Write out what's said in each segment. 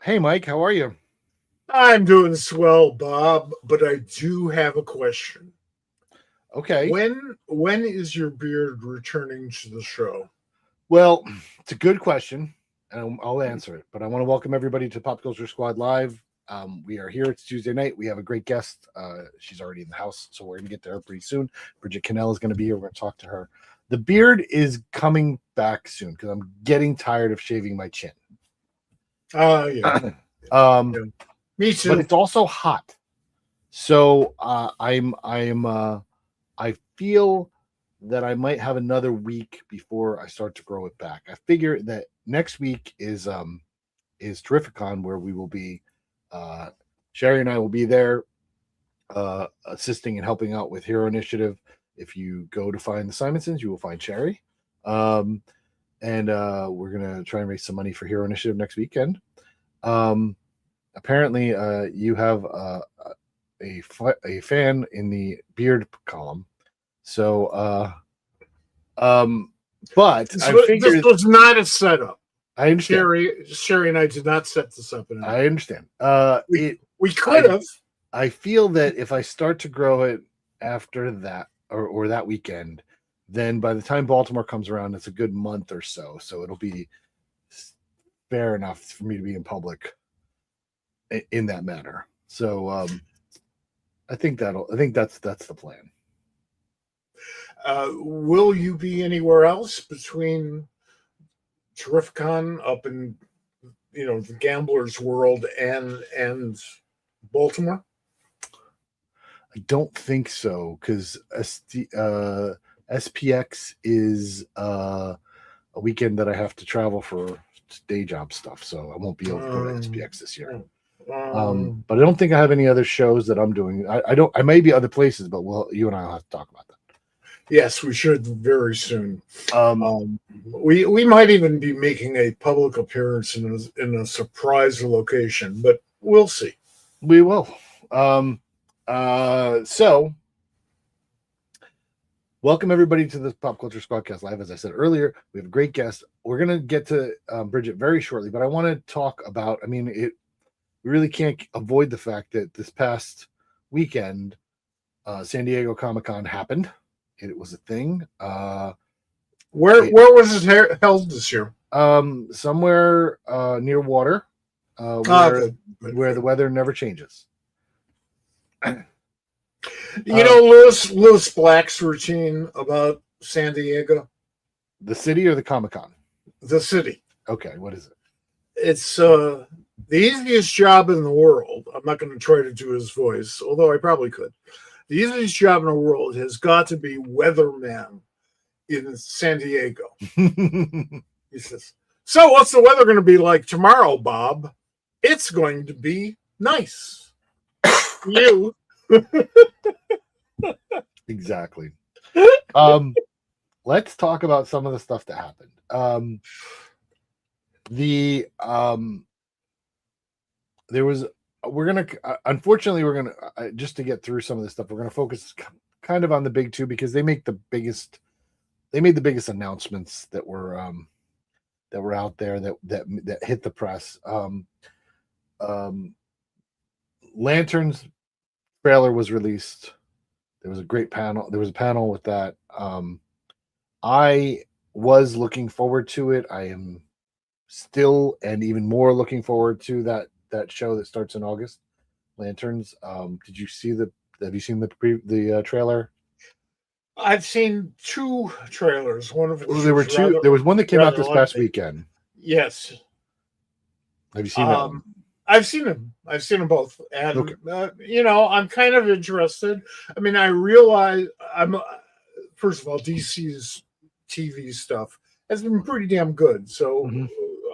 Hey, Mike, how are you? I'm doing swell, Bob, but I do have a question. Okay. When is your beard returning to the show? Well, it's a good question, and I'll answer it. But I want to welcome everybody to Pop Culture Squad Live. We are here. It's Tuesday night. We have a great guest. She's already in the house, so we're going to get to her pretty soon. Bridgit Connell is going to be here. We're going to talk to her. The beard is coming back soon because I'm getting tired of shaving my chin. Yeah. um, Yeah. Me but too. it's also hot, so I feel that I might have another week before I start to grow it back. I figure that next week is Terrificon, where we will be Sherry and I will be there assisting and helping out with Hero Initiative. If you go to find the Simonsons, you will find Sherry. And we're gonna try and raise some money for Hero Initiative next weekend. Apparently, you have a fan in the beard column. So, but This was not a setup. I understand. Sherry and I did not set this up. I understand. We could have. I feel that if I start to grow it after that or that weekend, then by the time Baltimore comes around, it's a good month or so. So it'll be fair enough for me to be in public in that manner. So I think that's the plan. Will you be anywhere else between Terrificon up in the gamblers world and Baltimore? I don't think so because SPX is a weekend that I have to travel for day job stuff, so I won't be able to go to SPX this year. But I don't think I have any other shows that I'm doing. I don't. I may be other places, but you and I will have to talk about that. Yes, we should very soon. We might even be making a public appearance in a surprise location, but we'll see. We will. So welcome everybody to the Pop Culture SquadCast Live. As I said earlier, we have a great guest. We're going to get to Bridgit very shortly, but I want to talk about. We really can't avoid the fact that this past weekend, San Diego Comic-Con happened. It was a thing. Where was it held this year? Somewhere near water, where the weather never changes. Lewis Black's routine about San Diego, the city or the Comic-Con? The city. Okay, what is it? It's the easiest job in the world. I'm not going to try to do his voice, although I probably could. The easiest job in the world has got to be weatherman in San Diego. He says, "So what's the weather going to be like tomorrow, Bob?" "It's going to be nice." You. Exactly. Let's talk about some of the stuff that happened. Unfortunately, we're gonna just to get through some of this stuff, we're gonna focus kind of on the big two because they made the biggest announcements that were out there that hit the press. Lanterns trailer was released. There was a great panel. There was a panel with that. I was looking forward to it. I am still and even more looking forward to that show that starts in August. Lanterns. Did you see have you seen the trailer? I've seen two trailers. One of which there were two. There was one that came out this past weekend. Yes. Have you seen that? I've seen them. I've seen them both, and okay. I'm kind of interested. I realize first of all, DC's TV stuff has been pretty damn good, so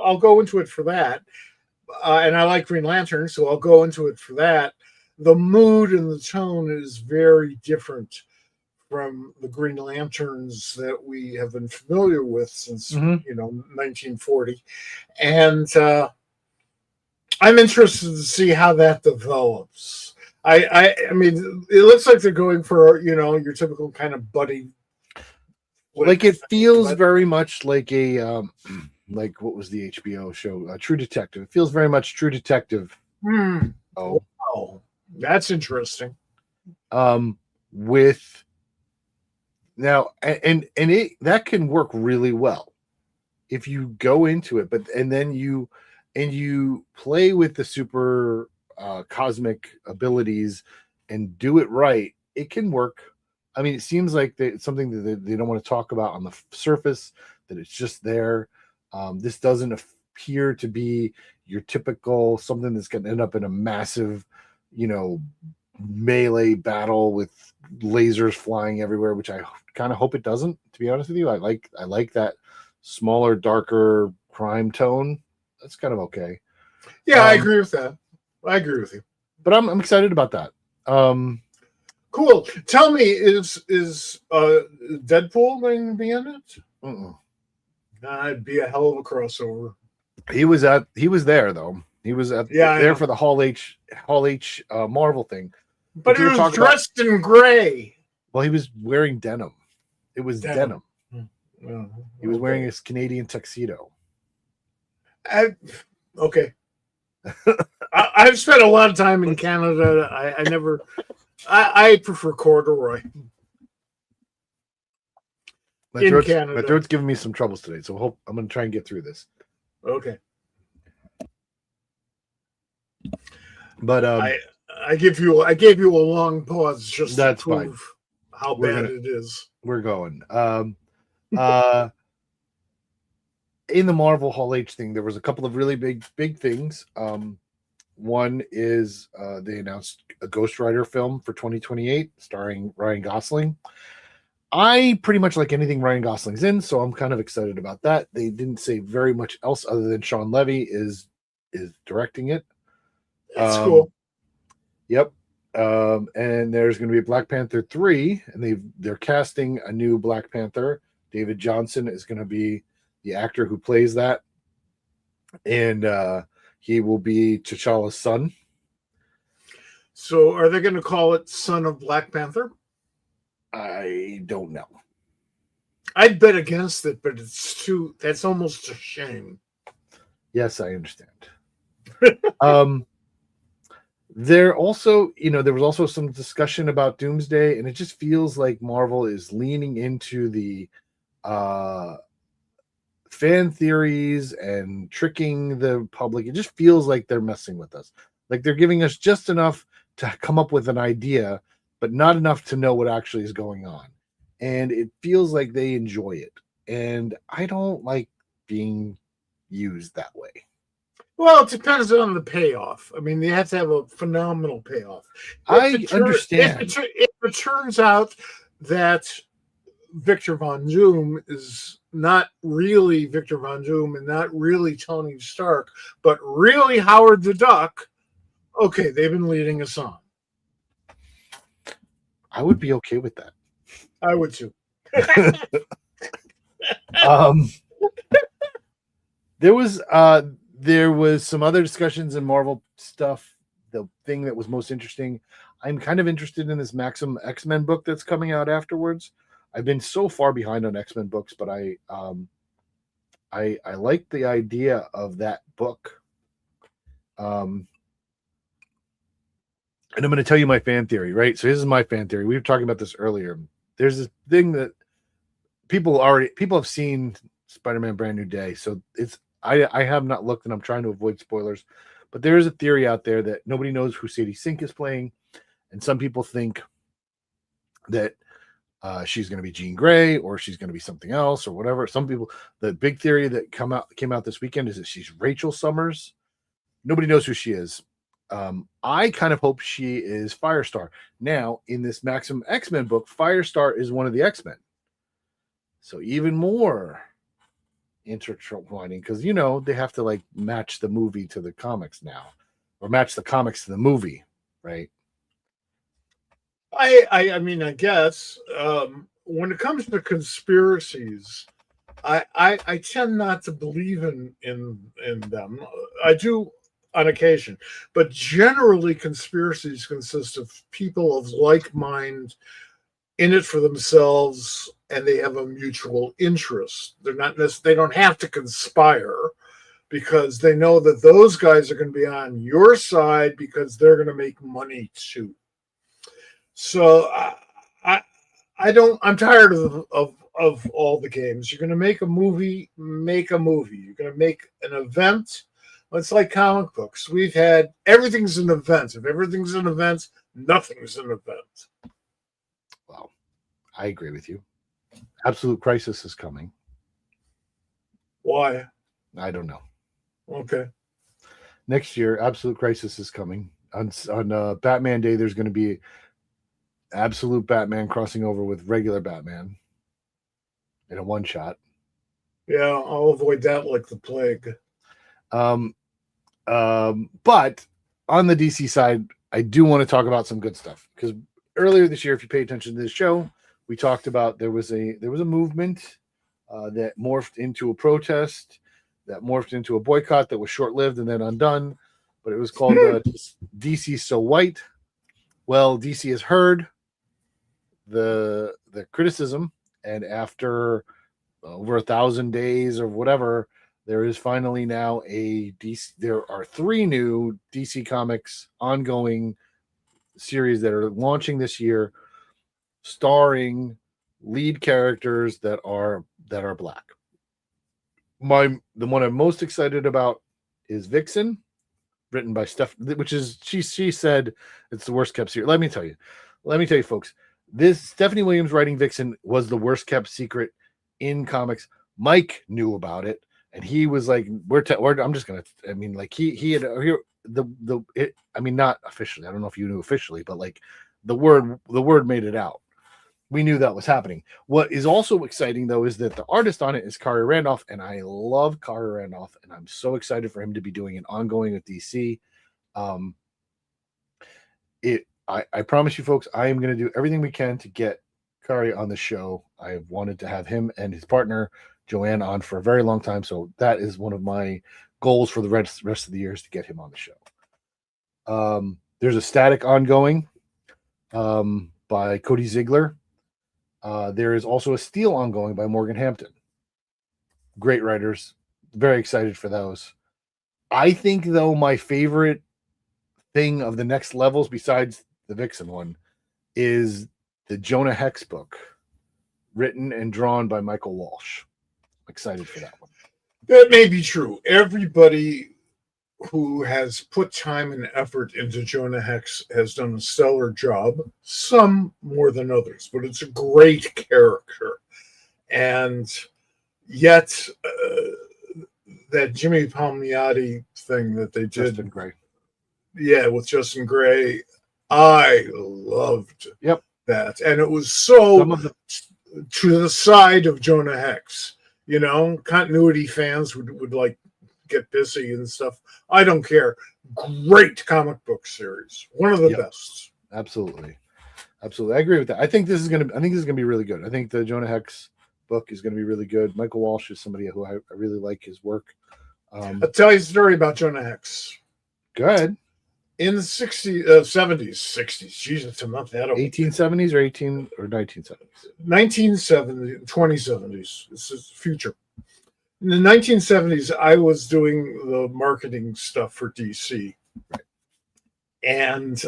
I'll go into it for that. And I like Green Lantern, so I'll go into it for that. The mood and the tone is very different from the Green Lanterns that we have been familiar with since 1940, and I'm interested to see how that develops. I mean, it looks like they're going for your typical kind of buddy. Like it feels very much like a like what was the HBO show? True Detective. It feels very much True Detective. Oh, wow. That's interesting. With now and it that can work really well if you go into it, but and then you play with the super cosmic abilities and do it right. It can work. I mean, it seems like it's something that they don't want to talk about on the surface, that it's just there. This doesn't appear to be your typical something that's going to end up in a massive, melee battle with lasers flying everywhere, which I kind of hope it doesn't. To be honest with you, I like that smaller, darker crime tone. That's kind of okay. Yeah, I agree with that. I agree with you. But I'm excited about that. Cool. Tell me, is Deadpool going to be in it? It'd be a hell of a crossover. He was there though. He was there for the Hall H Marvel thing. But he was dressed in gray. Well, he was wearing denim. It was denim. He was wearing his Canadian tuxedo. Okay. I've spent a lot of time in Canada. I prefer corduroy. My throat's giving me some troubles today, so I'm going to try and get through this. Okay. But I gave you a long pause just to prove how bad it is. We're going. In the Marvel Hall H thing, there was a couple of really big things. One is they announced a Ghost Rider film for 2028 starring Ryan Gosling. I pretty much like anything Ryan Gosling's in, so I'm kind of excited about that. They didn't say very much else other than Sean Levy is directing it. That's cool. Yep. And there's going to be a Black Panther 3, and they're casting a new Black Panther. David Johnson is going to be the actor who plays that, and he will be T'Challa's son. So are they going to call it Son of Black Panther? I don't know. I'd bet against it, but that's almost a shame. Yes, I understand. There also, there was also some discussion about Doomsday, and it just feels like Marvel is leaning into the fan theories and tricking the public. It just feels like they're messing with us. Like they're giving us just enough to come up with an idea, but not enough to know what actually is going on. And it feels like they enjoy it. And I don't like being used that way. Well, it depends on the payoff. I mean, they have to have a phenomenal payoff. I understand. If it turns out that Victor Von Doom is not really Victor Von Doom and not really Tony Stark, but really Howard the Duck, okay, they've been leading us on. I would be okay with that. I would too. There was some other discussions in Marvel stuff. The thing that was most interesting, I'm kind of interested in this Maxim X-Men book that's coming out afterwards. I've been so far behind on X-Men books, but I like the idea of that book. And I'm going to tell you my fan theory, right? So this is my fan theory. We were talking about this earlier. There's this thing that people have seen Spider-Man Brand New Day. So I have not looked, and I'm trying to avoid spoilers, but there is a theory out there that nobody knows who Sadie Sink is playing. And some people think that she's going to be Jean Grey, or she's going to be something else, or whatever. Some people, the big theory that came out this weekend is that she's Rachel Summers. Nobody knows who she is. I kind of hope she is Firestar. Now, in this Maximum X-Men book, Firestar is one of the X-Men. So even more intertwining, because they have to like match the movie to the comics now, or match the comics to the movie, right? I mean, I guess when it comes to conspiracies, I tend not to believe in them. I do on occasion, but generally conspiracies consist of people of like mind, in it for themselves, and they have a mutual interest. They don't have to conspire because they know that those guys are going to be on your side because they're going to make money too. So I'm tired of all the games. You're going to make a movie, make a movie. You're going to make an event. It's like comic books. We've had everything's an event. If everything's an event, nothing's an event. Well, I agree with you. Absolute Crisis is coming. Why? I don't know. Okay. Next year, Absolute Crisis is coming. On Batman Day, there's going to be Absolute Batman crossing over with regular Batman in a one shot. Yeah, I'll avoid that like the plague. But on the DC side, I do want to talk about some good stuff because earlier this year, if you pay attention to this show, we talked about there was a movement that morphed into a protest, that morphed into a boycott that was short lived and then undone. But it was called DC So White. Well, DC has heard the criticism, and after over 1,000 days or whatever, there is finally now there are 3 new DC Comics ongoing series that are launching this year, starring lead characters that are black. The one I'm most excited about is Vixen, written by which is she said it's the worst kept secret. Let me tell you, folks, this Stephanie Williams writing Vixen was the worst kept secret in comics. Mike knew about it, and he was like, I'm just gonna. I mean, like he had not officially. I don't know if you knew officially, but like the word made it out. We knew that was happening. What is also exciting, though, is that the artist on it is Kari Randolph, and I love Kari Randolph, and I'm so excited for him to be doing an ongoing with DC. I promise you, folks, I am going to do everything we can to get Kari on the show. I have wanted to have him and his partner, Joanne, on for a very long time, so that is one of my goals for the rest of the year is to get him on the show. There's a Static ongoing by Cody Ziegler. There is also a Steel ongoing by Morgan Hampton. Great writers. Very excited for those. I think, though, my favorite thing of the next levels, besides the Vixen one, is the Jonah Hex book, written and drawn by Michael Walsh. I'm excited for that one. That may be true. Everybody who has put time and effort into Jonah Hex has done a stellar job, some more than others, but it's a great character. And yet, that Jimmy Palmiotti thing that they did, Justin Gray. Yeah, with Justin Gray, I loved that. And it was so to the side of Jonah Hex. You know, continuity fans would like get busy and stuff. I don't care. Great comic book series. One of the best. Absolutely. I agree with that. I think this is gonna be really good. I think the Jonah Hex book is gonna be really good. Michael Walsh is somebody who I really like his work. I'll tell you a story about Jonah Hex. Good. In the 60s, Jesus, I'm not that old. 1870s or 1970s? 1970s, 2070s. This is future. In the 1970s, I was doing the marketing stuff for DC. Right. And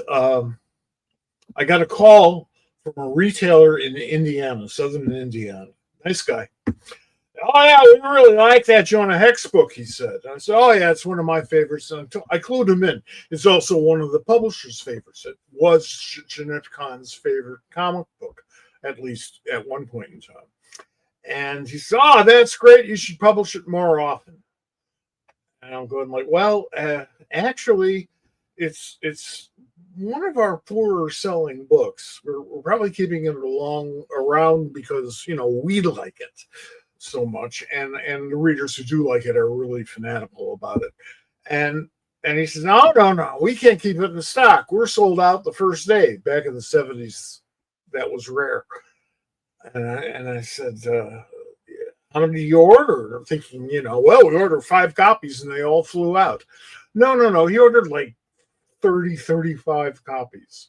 I got a call from a retailer in Indiana, southern Indiana. Nice guy. Oh, yeah, we really like that Jonah Hex book, he said. And I said, oh, yeah, it's one of my favorites. And I clued him in. It's also one of the publisher's favorites. It was Jeanette Kahn's favorite comic book, at least at one point in time. And he said, oh, that's great. You should publish it more often. And I'm going like, well, actually, it's one of our poorer selling books. We're probably keeping it around because, you know, we like it so much, and the readers who do like it are really fanatical about it. And he says, no, we can't keep it in stock. We're sold out the first day. Back in the 70s, that was rare. And I said, how many do you order? I'm thinking, you know, well, we ordered 5 copies and they all flew out. No. He ordered like 35 copies.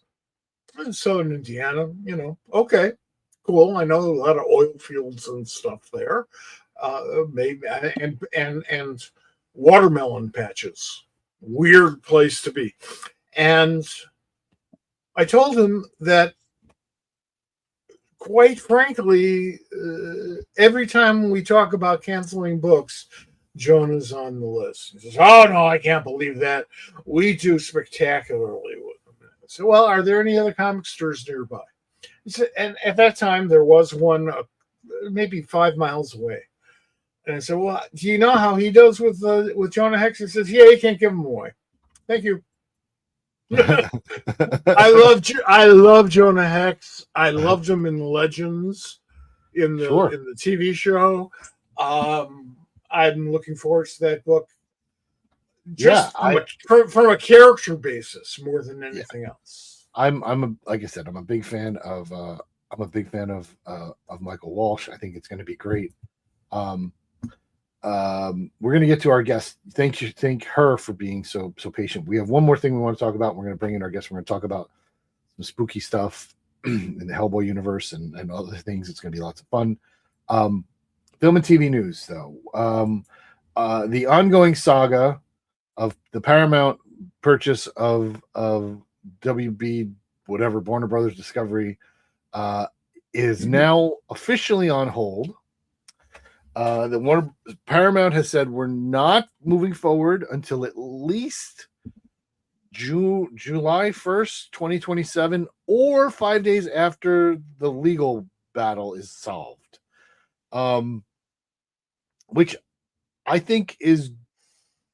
In Southern Indiana, you know, okay. cool. I know a lot of oil fields and stuff there. Maybe and watermelon patches. Weird place to be. And I told him that, quite frankly, every time we talk about canceling books, Jonah's on the list. He says, "Oh no, I can't believe that. We do spectacularly with them." I said, "Well, are there any other comic stores nearby?" He said, and at that time there was one, maybe 5 miles away. And I said, "Well, do you know how he does with Jonah Hex?" He says, "Yeah, you can't give him away." Thank you. I love Jonah Hex. I loved him in Legends, in the TV show. I'm looking forward to that book, just from a character basis more than anything else. Like I said, I'm a big fan of Michael Walsh. I think it's going to be great. We're going to get to our guest. Thank her for being so patient. We have one more thing we want to talk about. We're going to bring in our guest. We're going to talk about some spooky stuff in the Hellboy universe and other things. It's going to be lots of fun. Film and TV news, though. The ongoing saga of the Paramount purchase of WB whatever Warner Brothers Discovery is now officially on hold. The Paramount has said we're not moving forward until at least July 1st, 2027, or 5 days after the legal battle is solved. Which I think is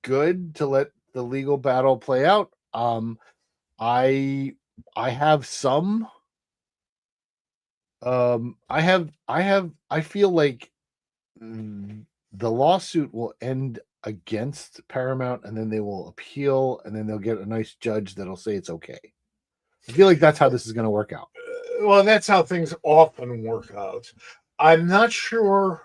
good to let the legal battle play out. I feel like the lawsuit will end against Paramount, and then they will appeal, and then they'll get a nice judge that'll say it's okay. I feel like that's how this is going to work out. Well, that's how things often work out. I'm not sure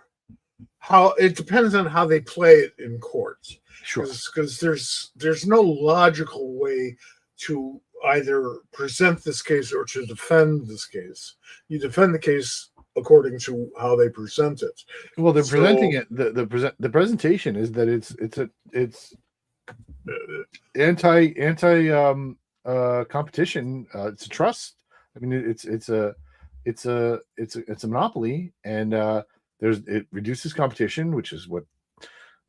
how. It depends on how they play it in courts. Sure, because there's no logical way to either present this case or to defend this case. You defend the case according to how they present it. Well, they're presenting it. The presentation is that it's anti competition. It's a trust. I mean, it's a monopoly, and it reduces competition, which is what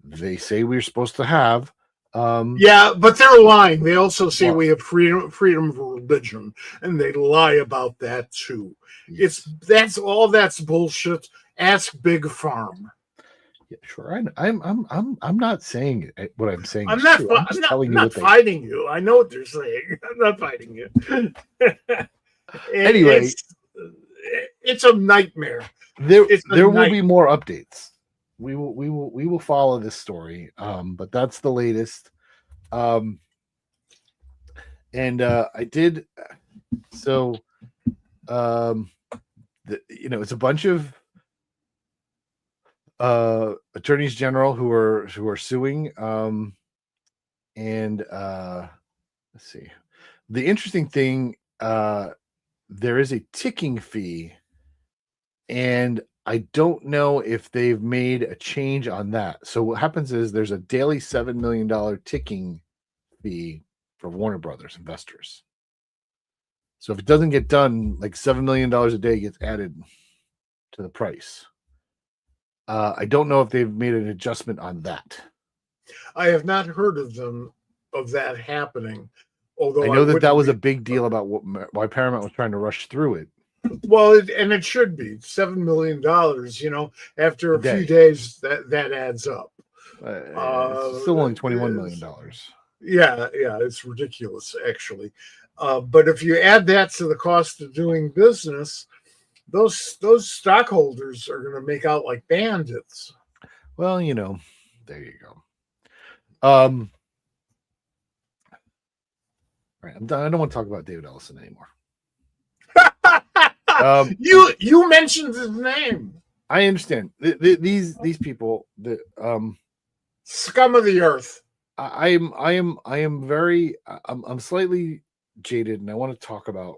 they say we're supposed to have. Yeah, but they're lying. They also say we have freedom of religion, and they lie about that too. That's bullshit. Ask Big Farm. Yeah, sure. I'm not saying it. What I'm saying. I'm not fighting you. I know what they're saying. I'm not fighting you. Anyway, it's a nightmare. There will be more updates. We will follow this story. But that's the latest. And I did so. It's a bunch of attorneys general who are suing. And let's see. The interesting thing, there is a ticking fee, and I don't know if they've made a change on that. So what happens is there's a daily $7 million ticking fee for Warner Brothers investors. So if it doesn't get done, like $7 million a day gets added to the price. I don't know if they've made an adjustment on that. I have not heard of that happening. Although I know that was a big deal about why Paramount was trying to rush through it. Well, and it should be $7 million. After a few days, that adds up. It's still only $21 million. Yeah, it's ridiculous, actually. But if you add that to the cost of doing business, those stockholders are going to make out like bandits. Well, there you go. All right, I'm done. I don't want to talk about David Ellison anymore. You mentioned his name. I understand. These people, scum of the earth. I'm slightly jaded, and I want to talk about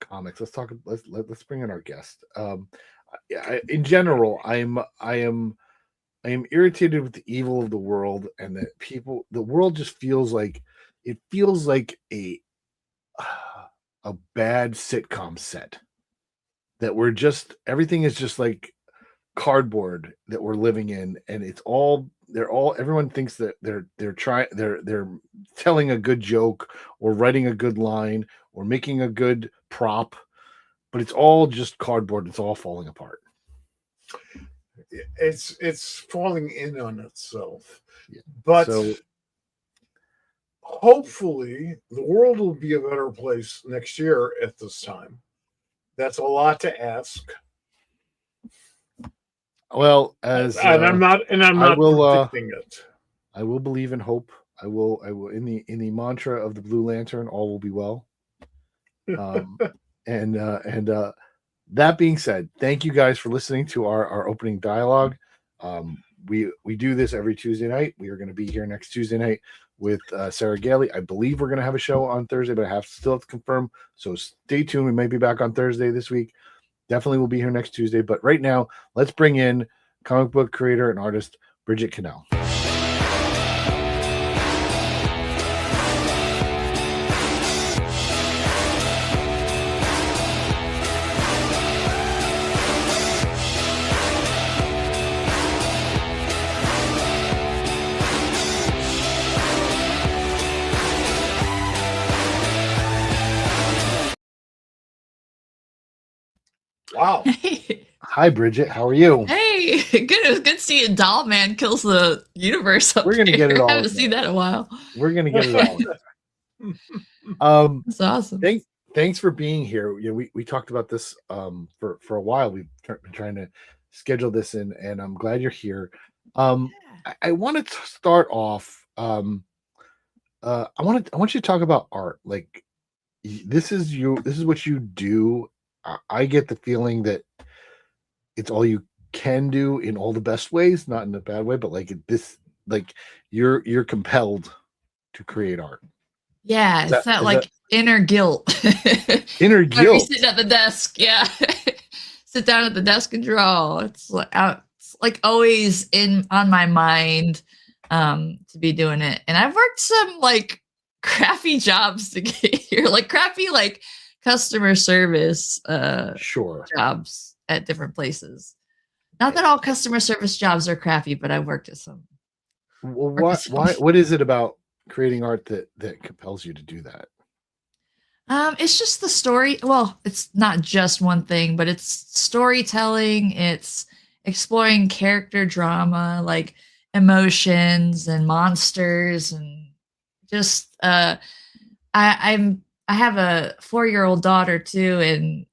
comics, let's bring in our guest. In general, I am irritated with the evil of the world, and that the world just feels like a bad sitcom set. That everything is just like cardboard that we're living in, and everyone thinks that they're telling a good joke or writing a good line or making a good prop, but it's all just cardboard. It's all falling apart. It's falling in on itself. Yeah. But so, hopefully the world will be a better place next year at this time. That's a lot to ask. Well, I'm not predicting it. I will believe in hope. I will in the mantra of the Blue Lantern, all will be well. And that being said, thank you guys for listening to our opening dialogue. We do this every Tuesday night. We are going to be here next Tuesday night with Sarah Gailey. I believe we're going to have a show on Thursday, but I still have to confirm. So stay tuned. We might be back on Thursday this week. Definitely will be here next Tuesday. But right now, let's bring in comic book creator and artist Bridgit Connell. Wow. Hey. Hi, Bridgit. How are you? Hey, good. It was good seeing Doll Man kills the universe. We're gonna get it all. I haven't seen that in a while. We're gonna get it all. That's awesome. Thanks for being here. We talked about this for a while. We've been trying to schedule this in, and I'm glad you're here. I wanted to start off. I want you to talk about art. Like, this is what you do. I get the feeling that it's all you can do in all the best ways, not in a bad way, but you're compelled to create art. Yeah, it's that inner guilt. Inner guilt. Sitting at the desk, yeah. Sit down at the desk and draw. It's like always on my mind to be doing it. And I've worked some like crappy jobs to get here, like crappy customer service jobs at different places. Not that all customer service jobs are crappy, but I've worked at some. Well, what is it about creating art that compels you to do that? It's just the story. Well, it's not just one thing, but it's storytelling. It's exploring character drama, like emotions and monsters, and just I have a 4-year-old daughter too, and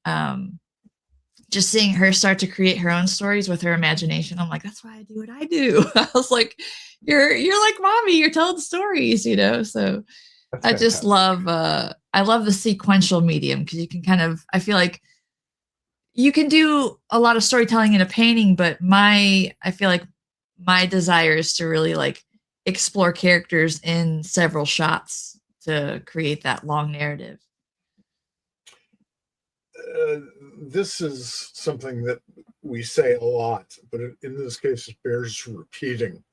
just seeing her start to create her own stories with her imagination, I'm like, that's why I do what I do. I was like, you're like mommy, you're telling stories, So that's I just love I love the sequential medium, because you can I feel like you can do a lot of storytelling in a painting, but I feel like my desire is to really explore characters in several shots to create that long narrative. This is something that we say a lot, but in this case, it bears repeating.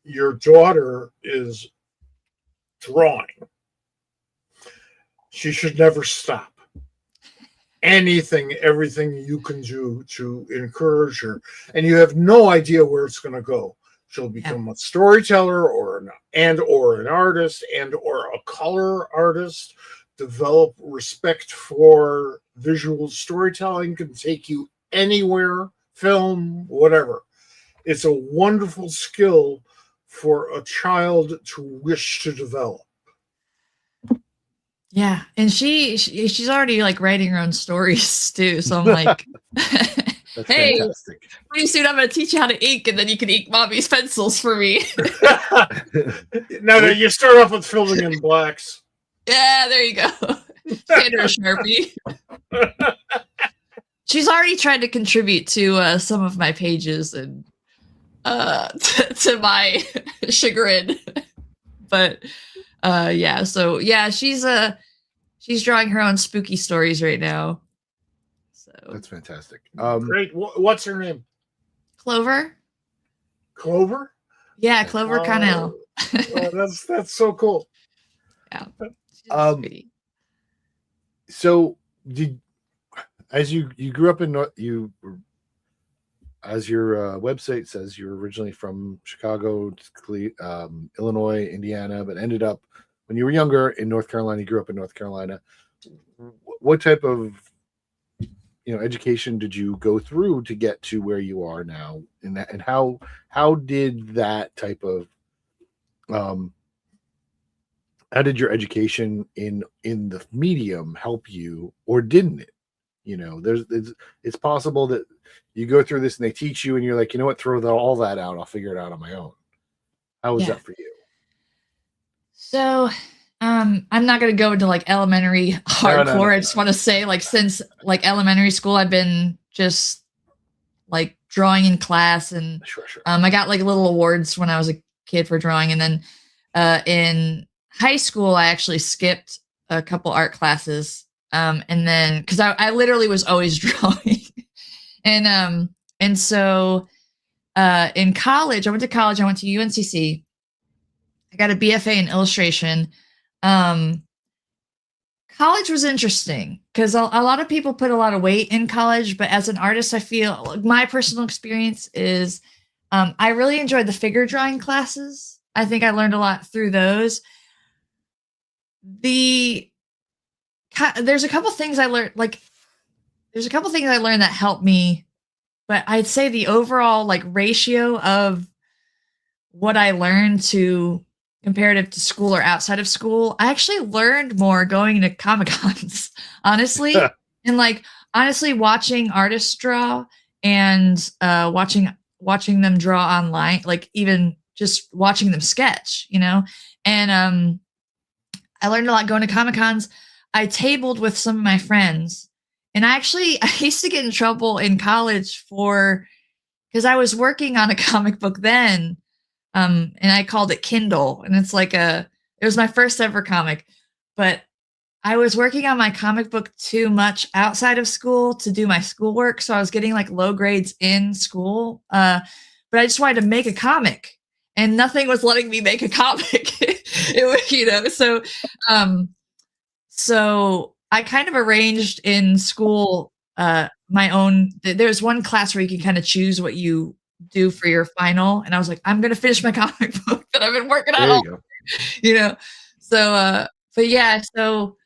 Your daughter is drawing. She should never stop. Everything you can do to encourage her, and you have no idea where it's going to go. She'll become a storyteller or an artist or a color artist. Develop respect for visual storytelling, can take you anywhere, film, whatever. It's a wonderful skill for a child to wish to develop. Yeah, and she's already writing her own stories too. So I'm like, hey, fantastic. Pretty soon I'm going to teach you how to ink, and then you can ink mommy's pencils for me. No, you start off with filling in blacks. Yeah, there you go. Hand her a Sharpie. She's already tried to contribute to some of my pages, and to my chagrin. But she's she's drawing her own spooky stories right now. So That's fantastic. Great. What's her name? Clover. Clover. Yeah, Clover Connell. That's so cool. Yeah. She's pretty. So as you grew up in as your website says, you're originally from Chicago, Illinois, Indiana, but ended up when you were younger in North Carolina. You grew up in North Carolina. What type of education did you go through to get to where you are now? And how did that type of how did your education in the medium help you, or didn't it? It's possible that you go through this and they teach you and you're like, you know what, throw all that out. I'll figure it out on my own. How was that for you? So I'm not going to go into like elementary hardcore. No. I just want to say, like, since like elementary school, I've been just like drawing in class, and Sure. I got like little awards when I was a kid for drawing. And then in high school, I actually skipped a couple art classes. And then because I literally was always drawing. And so in college, I went to UNCC. I got a BFA in illustration. College was interesting because a lot of people put a lot of weight in college, but as an artist, I feel like my personal experience is I really enjoyed the figure drawing classes. I think I learned a lot through those. There's a couple things I learned, that helped me, but I'd say the overall like ratio of what I learned to comparative to school or outside of school, I actually learned more going to Comic-Cons, honestly. And like, honestly, watching artists draw and watching them draw online, like even just watching them sketch, and I learned a lot going to Comic-Cons. I tabled with some of my friends, and I used to get in trouble in college because I was working on a comic book then. And I called it Kindle, and it was my first ever comic, but I was working on my comic book too much outside of school to do my schoolwork. So I was getting like low grades in school. But I just wanted to make a comic, and nothing was letting me make a comic. So I kind of arranged in school, my own, there's one class where you can kind of choose what you do for your final, and I was like, I'm gonna finish my comic book that I've been working on all so but yeah, so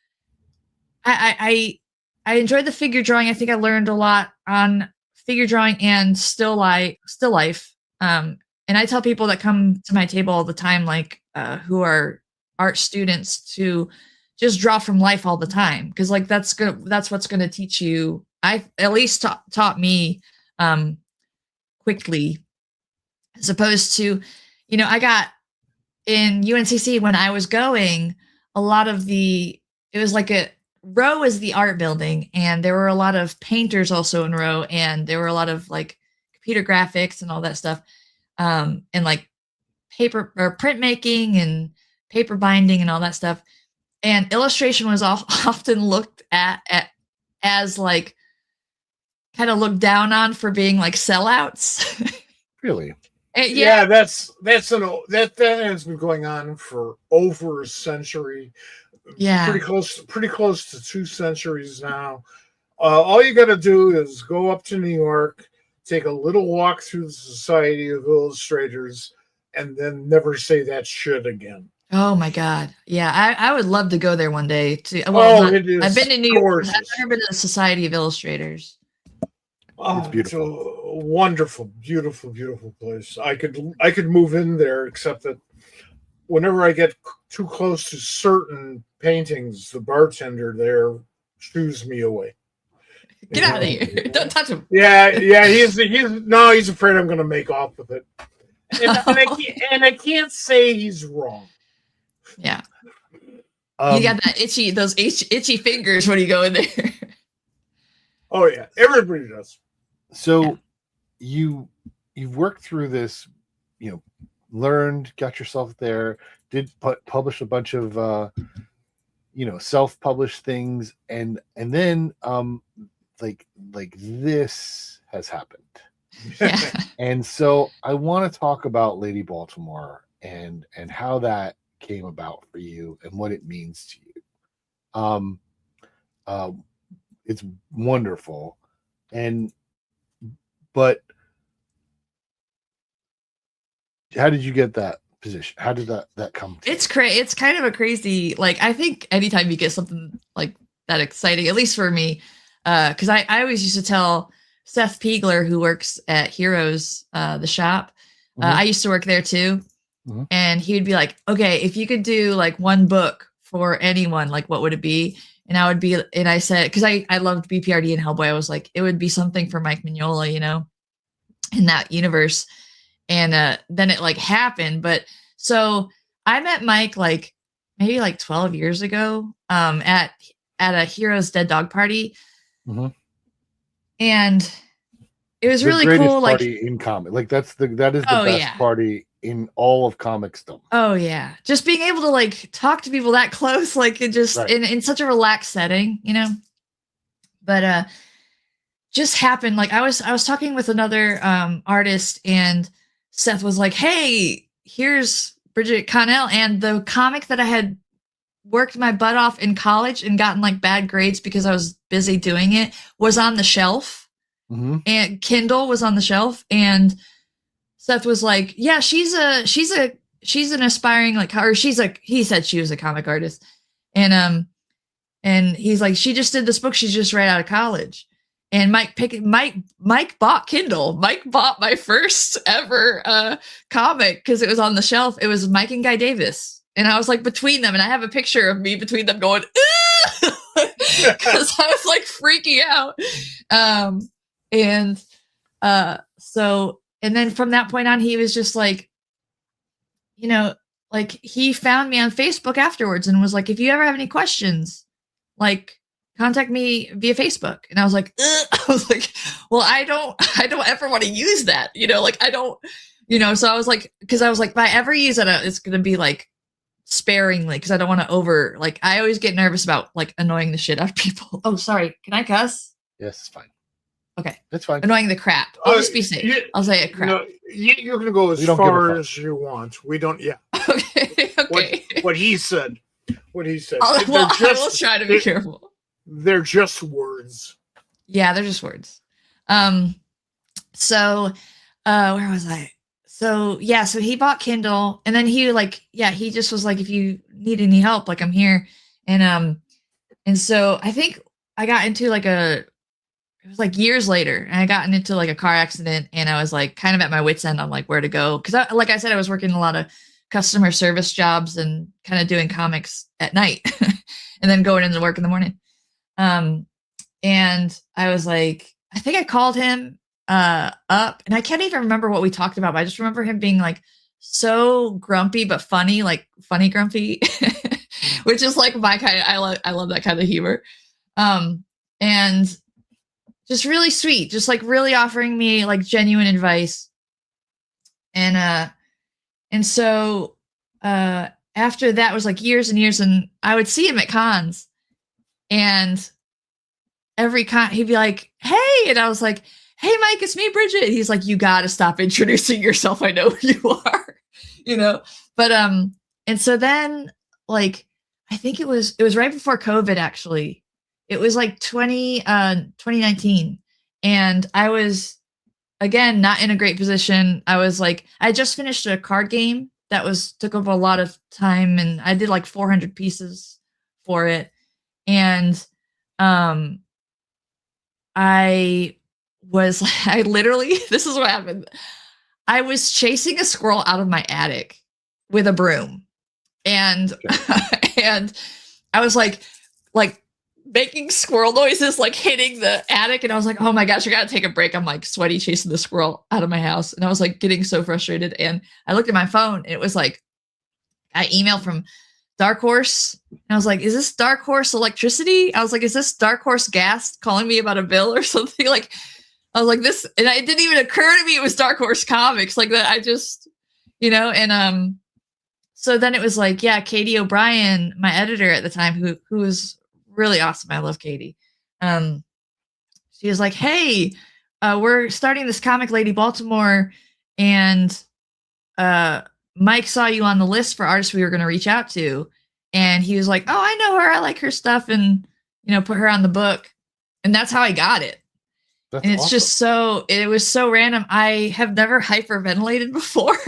I enjoyed the figure drawing. I think I learned a lot on figure drawing and still life. And I tell people that come to my table all the time, like who are art students, to just draw from life all the time, because like that's what's gonna teach you. I at least taught me quickly, as opposed to, I got in UNCC when I was going, a lot of it was like a row is the art building, and there were a lot of painters also in row, and there were a lot of like computer graphics and all that stuff, and like paper or printmaking and paper binding and all that stuff. And illustration was often looked at as like kind of looked down on for being like sellouts. Really? Yeah, that has been going on for over a century. Yeah, pretty close to 2 centuries now. All you got to do is go up to New York, take a little walk through the Society of Illustrators, and then never say that shit again. Oh my God. Yeah, I would love to go there one day too. It is. I've been to New York. Gorgeous. I've never been to the Society of Illustrators. It's beautiful. It's a wonderful, beautiful, beautiful place. I could move in there, except that whenever I get too close to certain paintings, the bartender there shoos me away. Get out of here! Don't touch him. Yeah. He's afraid I'm going to make off with it, and I can't say he's wrong. Yeah, you got those itchy fingers when you go in there. Oh yeah, everybody does. So you've worked through this, learned, got yourself there, did publish a bunch of self-published things, and then like this has happened. Yeah. And so I want to talk about Lady Baltimore and how that came about for you and what it means to you. It's wonderful, but how did you get that position? How did that come to It's it's kind of a crazy, like, I think anytime you get something like that exciting, at least for me, because I always used to tell Seth Piegler, who works at Heroes, the shop, I used to work there too. And he would be like, okay, if you could do like one book for anyone, like what would it be? And I said, because I loved BPRD and Hellboy, I was like, it would be something for Mike Mignola, in that universe. And then it like happened. But so I met Mike like maybe like 12 years ago at a Heroes Dead Dog party. And it was really cool. Party like in comic, like that is the best party in all of comicsdom. Oh yeah, just being able to like talk to people that close, like it just in such a relaxed setting, But just happened. Like I was talking with another artist, and Seth was like, "Hey, here's Bridgit Connell," and the comic that I had worked my butt off in college and gotten like bad grades because I was busy doing it was on the shelf. And Kindle was on the shelf, and Seth was like, yeah, she's an aspiring, like, or he said she was a comic artist. And he's like, she just did this book. She's just right out of college. And Mike bought Kindle. Mike bought my first ever comic because it was on the shelf. It was Mike and Guy Davis. And I was like between them, and I have a picture of me between them going, because I was like freaking out. And then from that point on, he was just like, like he found me on Facebook afterwards and was like, if you ever have any questions, like contact me via Facebook. And I was like, well, I don't ever want to use that, like I don't, so I was like, because I was like, if I ever use it, it's going to be like sparingly, because I don't want to I always get nervous about like annoying the shit out of people. Oh, sorry. Can I cuss? Yes, it's fine. Okay. That's fine. Annoying the crap. I'll just be safe. I'll say it crap. No, you're going to go as far as you want. We don't, yeah. Okay. What he said. What he said. I will try to be careful. They're just words. Yeah, they're just words. So, where was I? So he bought Kindle, and then he just was like, if you need any help, like I'm here. And so I think I got into it was like years later, and I got into like a car accident, and I was like kind of at my wit's end on like where to go. Cause like I said, I was working a lot of customer service jobs and kind of doing comics at night and then going into work in the morning. And I was like, I think I called him up, and I can't even remember what we talked about, but I just remember him being like so grumpy, but funny, like funny grumpy, which is like my kind of, I love that kind of humor. And just really sweet, just like really offering me like genuine advice. And so after that was like years and years, and I would see him at cons, and every con he'd be like, hey, and I was like, hey Mike, it's me, Bridgit. He's like, you got to stop introducing yourself. I know who you are, but and so then like I think it was right before COVID, actually. It was like 2019. And I was, again, not in a great position. I was like, I just finished a card game that took up a lot of time. And I did like 400 pieces for it. And I literally, this is what happened. I was chasing a squirrel out of my attic with a broom. And, and I was like making squirrel noises, like hitting the attic. And I was like, oh my gosh, I got to take a break. I'm like sweaty chasing the squirrel out of my house. And I was like getting so frustrated. And I looked at my phone, and it was like, I emailed from Dark Horse. And I was like, is this Dark Horse Electricity? I was like, is this Dark Horse Gas calling me about a bill or something? Like, I was like this, and it didn't even occur to me it was Dark Horse Comics like that. I just, and so then it was like, yeah, Katie O'Brien, my editor at the time, who was really awesome. I love Katie. She was like, hey, we're starting this comic, Lady Baltimore, and Mike saw you on the list for artists we were going to reach out to. And he was like, oh, I know her. I like her stuff. And, put her on the book. And that's how I got it. That's and it's awesome. just it was so random. I have never hyperventilated before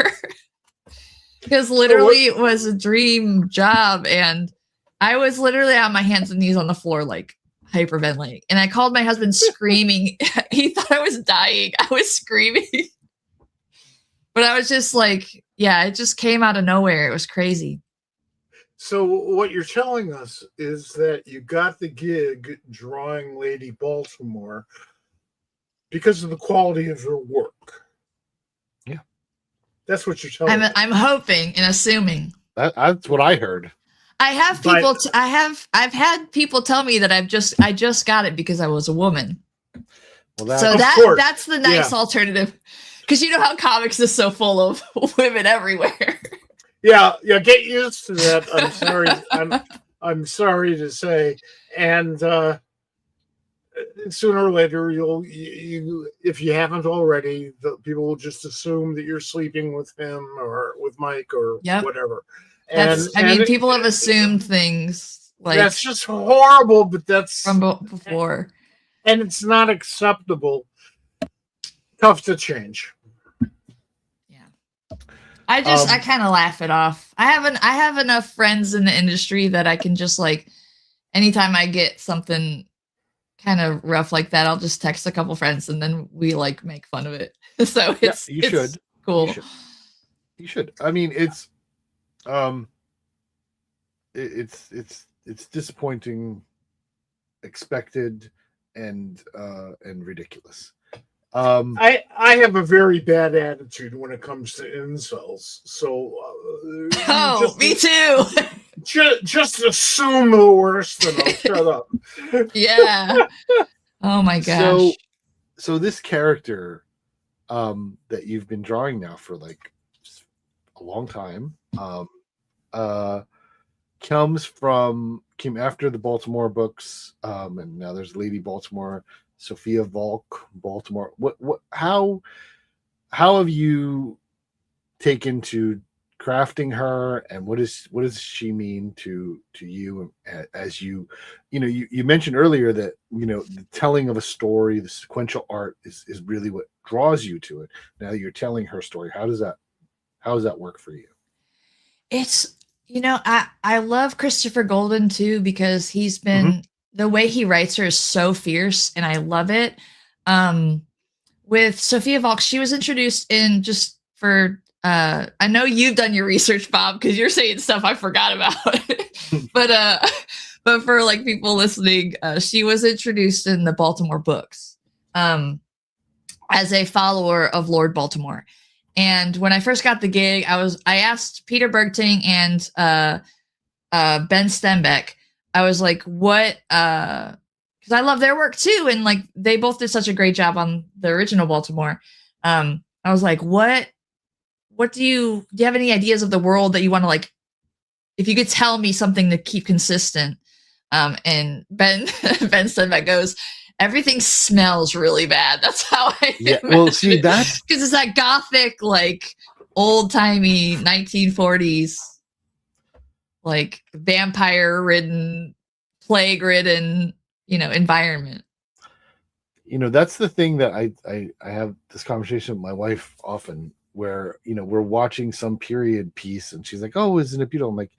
because literally it was a dream job. And I was literally on my hands and knees on the floor, like hyperventilating. And I called my husband screaming. He thought I was dying. I was screaming. But I was just like, yeah, it just came out of nowhere. It was crazy. So what you're telling us is that you got the gig drawing Lady Baltimore because of the quality of your work. Yeah. That's what you're telling me. I'm hoping and assuming. That's what I heard. I have people I've had people tell me that I just got it because I was a woman. Well, that's the nice alternative. Because you know how comics is so full of women everywhere. Yeah, get used to that. I'm sorry. I'm sorry to say, and sooner or later, you if you haven't already, the people will just assume that you're sleeping with him or with Mike or whatever. People have assumed things like that's just horrible. But that's from before, and it's not acceptable. Tough to change. I kind of laugh it off. I have enough friends in the industry that I can just like, anytime I get something kind of rough like that, I'll just text a couple friends and then we like make fun of it. So it's cool. You should. I mean, it's disappointing, expected, and ridiculous. I have a very bad attitude when it comes to incels. So, me too. just assume the worst and I'll shut up. Yeah. Oh my gosh. So this character, that you've been drawing now for like a long time, came after the Baltimore books, and now there's Lady Baltimore. Sophia Volk, Baltimore. How have you taken to crafting her, and what does she mean to you as you mentioned earlier that the telling of a story, the sequential art is really what draws you to it. Now you're telling her story. How does that work for you? It's I love Christopher Golden too, because he's been the way he writes her is so fierce, and I love it. With Sophia Volk, she was introduced in just for. I know you've done your research, Bob, because you're saying stuff I forgot about. but for like people listening, she was introduced in the Baltimore books as a follower of Lord Baltimore. And when I first got the gig, I asked Peter Bergting and Ben Stenbeck. I was like, what, because I love their work too. And like, they both did such a great job on the original Baltimore. I was like, what do you have any ideas of the world that you want to like, if you could tell me something to keep consistent? And Ben Stenbeck goes, everything smells really bad. That's how I see that, because it's that gothic, like old timey 1940s, like vampire-ridden, plague-ridden, environment. That's the thing that I have this conversation with my wife often, where we're watching some period piece and she's like, "Oh, isn't it beautiful?" I'm like,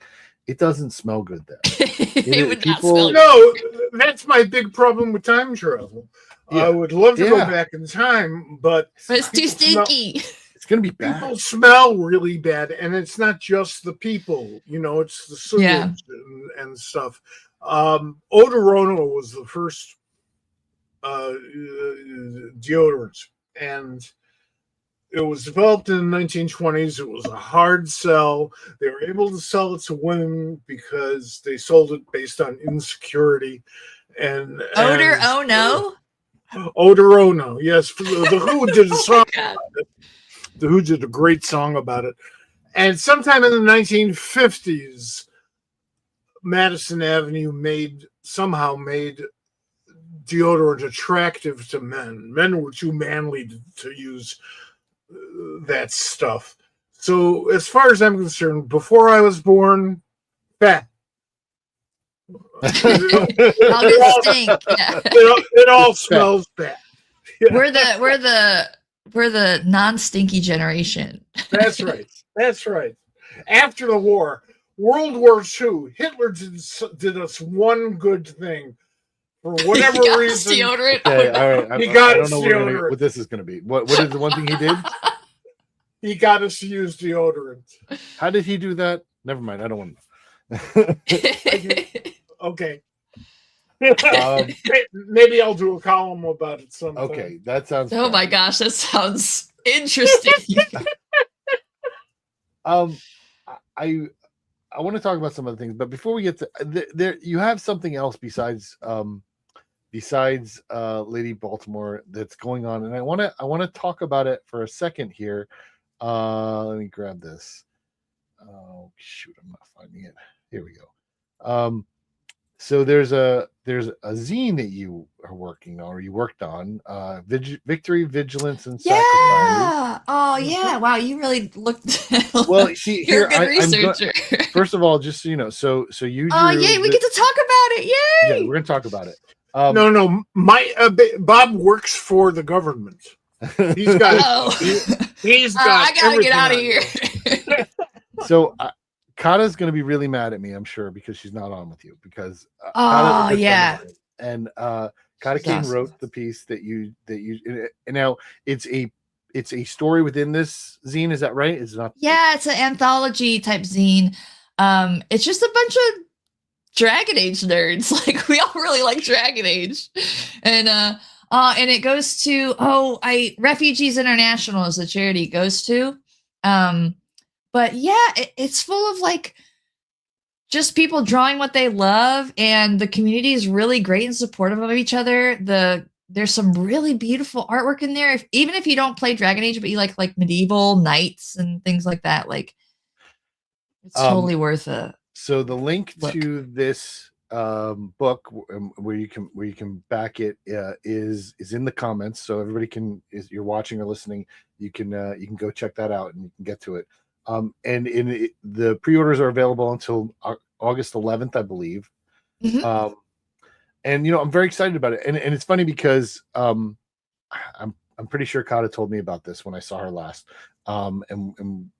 "It doesn't smell good there." It would not smell good. No, that's my big problem with time travel. I would love to go back in time, but it's too stinky. It's going to be bad. People smell really bad, and it's not just the people. It's the sewage and stuff. Odorona was the first deodorant, and it was developed in the 1920s. It was a hard sell. They were able to sell it to women because they sold it based on insecurity. Odorona, yes. The Who did a song about it. The Who did a great song about it. And sometime in the 1950s, Madison Avenue somehow made deodorant attractive to men. Men were too manly to use that stuff. So as far as I'm concerned, before I was born, fat. All stink. Yeah. It all smells bad. Yeah. We're the non-stinky generation. That's right. That's right. After the war, World War II, Hitler did us one good thing. For whatever reason. Deodorant. Okay, all right. He got I don't know deodorant. what this is going to be. What is the one thing he did? He got us to use deodorant. How did he do that? Never mind. I don't want to know. Okay. Maybe I'll do a column about it sometime. Okay, that sounds. Oh my gosh, that sounds interesting. I want to talk about some other things, but before we get to there, you have something else besides Lady Baltimore that's going on, and I want to talk about it for a second here. Let me grab this. Oh shoot, I'm not finding it. Here we go. So there's a zine that you are working on, or you worked on, Victory, Vigilance, and Sacrifice. Yeah. Oh yeah. Wow, you really looked. Well, see, you're here, a good researcher. First of all, just so you know, so you. Oh yay, we get to talk about it! Yay! Yeah, we're gonna talk about it. No, my Bob works for the government. He's got. He's got. I gotta get out of here. So Kata's going to be really mad at me, I'm sure, because she's not on with you. Because Kata, yeah, and Kata Kane wrote the piece that you and now it's a story within this zine. Is that right? It's not. Yeah, it's an anthology type zine. It's just a bunch of Dragon Age nerds. Like we all really like Dragon Age, and it goes to Refugees International is the charity it goes to. But yeah, it's full of like just people drawing what they love, and the community is really great and supportive of each other. There's some really beautiful artwork in there. Even if you don't play Dragon Age, but you like medieval knights and things like that, like it's totally worth it. So the link to this book where you can back it is in the comments. So everybody if you're watching or listening, you can go check that out and you can get to it. And the pre-orders are available until August 11th, I believe. Mm-hmm. And I'm very excited about it. And it's funny because I'm pretty sure Kata told me about this when I saw her last. And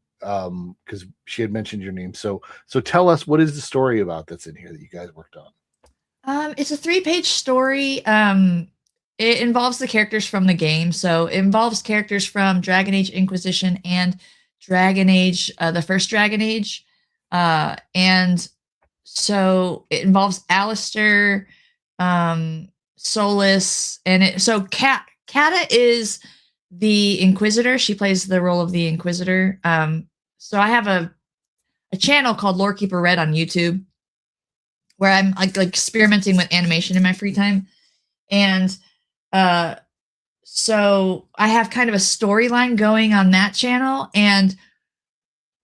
because she had mentioned your name. So tell us, what is the story about that's in here that you guys worked on? It's a 3-page story. It involves the characters from the game. So it involves characters from Dragon Age Inquisition and Dragon Age, the first Dragon Age. And so it involves Alistair, Solus, and Kata is the Inquisitor. She plays the role of the Inquisitor. So I have a channel called Lorekeeper Red on YouTube where I'm like experimenting with animation in my free time. And so I have kind of a storyline going on that channel, and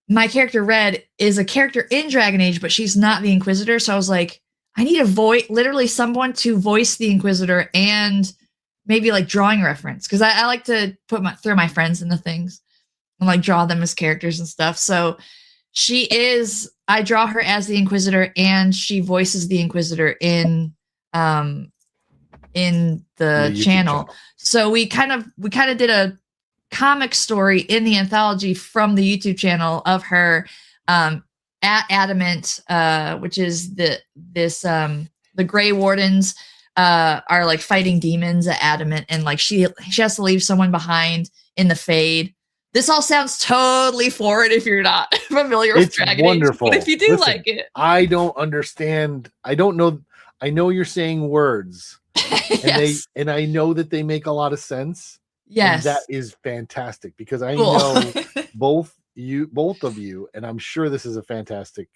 my character Red is a character in Dragon Age, but she's not the Inquisitor. So I was like, I need literally someone to voice the Inquisitor and maybe like drawing reference. Cause I like to throw my friends into things and like draw them as characters and stuff. So I draw her as the Inquisitor, and she voices the Inquisitor in the channel. So we kind of did a comic story in the anthology from the YouTube channel of her at Adamant, which is the Grey Wardens are like fighting demons at Adamant, and like she has to leave someone behind in the Fade. This all sounds totally foreign if you're not familiar with Dragon wonderful. Age. But if you do like it, I don't understand. I don't know. I know you're saying words, yes. and I know that they make a lot of sense. Yes, and that is fantastic because I know both of you, and I'm sure this is a fantastic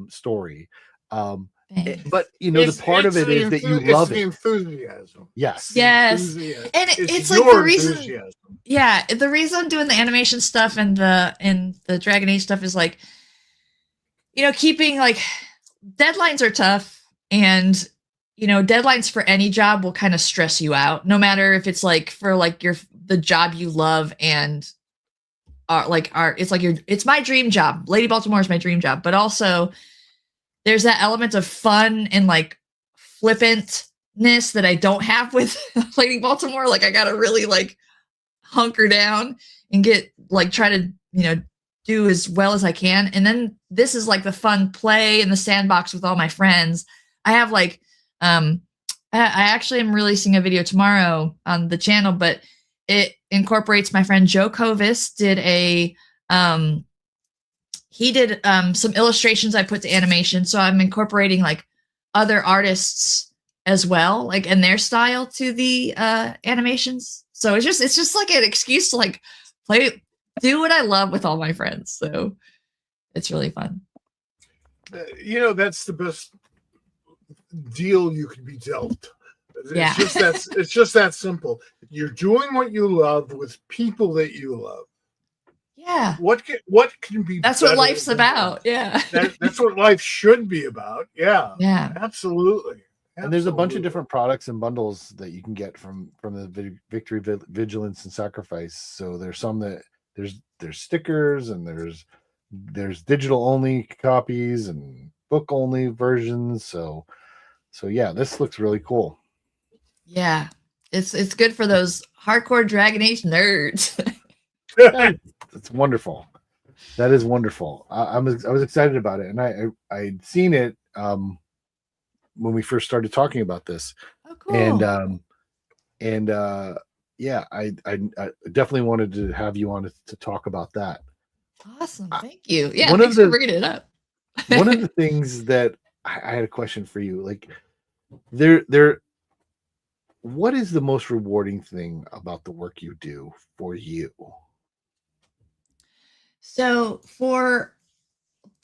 story. Bang. But you know, the part of it is that you love the it. enthusiasm. Yes. Yes. Enthusiasm. And it's like your the reason. enthusiasm. Yeah, the reason I'm doing the animation stuff and the Dragon Age stuff is like, you know, keeping like deadlines are tough, and you know, deadlines for any job will kind of stress you out, no matter if it's like for like the job you love and it's my dream job. Lady Baltimore is my dream job, but also there's that element of fun and like flippantness that I don't have with Lady Baltimore. Like I gotta really like hunker down and get like try to, you know, do as well as I can. And then this is like the fun play in the sandbox with all my friends. I have like I actually am releasing a video tomorrow on the channel, but it incorporates my friend Joe Kovis did he did some illustrations I put to animation. So I'm incorporating like other artists as well, like in their style to the animations. So it's just like an excuse to like do what I love with all my friends. So it's really fun. You know, that's the best deal you could be dealt. Yeah. It's just that simple. You're doing what you love with people that you love. Yeah. What can be? That's what life's about. Yeah. That's what life should be about. Yeah. Yeah. Absolutely. And there's a bunch of different products and bundles that you can get from the Victory, Vigilance, and Sacrifice. So there's some that there's stickers, and there's digital only copies and book only versions. So yeah, this looks really cool. Yeah, it's good for those hardcore Dragon Age nerds. It's wonderful. That is wonderful. I was excited about it, and I'd seen it when we first started talking about this. Oh, cool. And yeah, I definitely wanted to have you on to talk about that. Awesome, thank you. Yeah, thanks for bringing it up. One of the things that I had a question for you, like what is the most rewarding thing about the work you do for you? So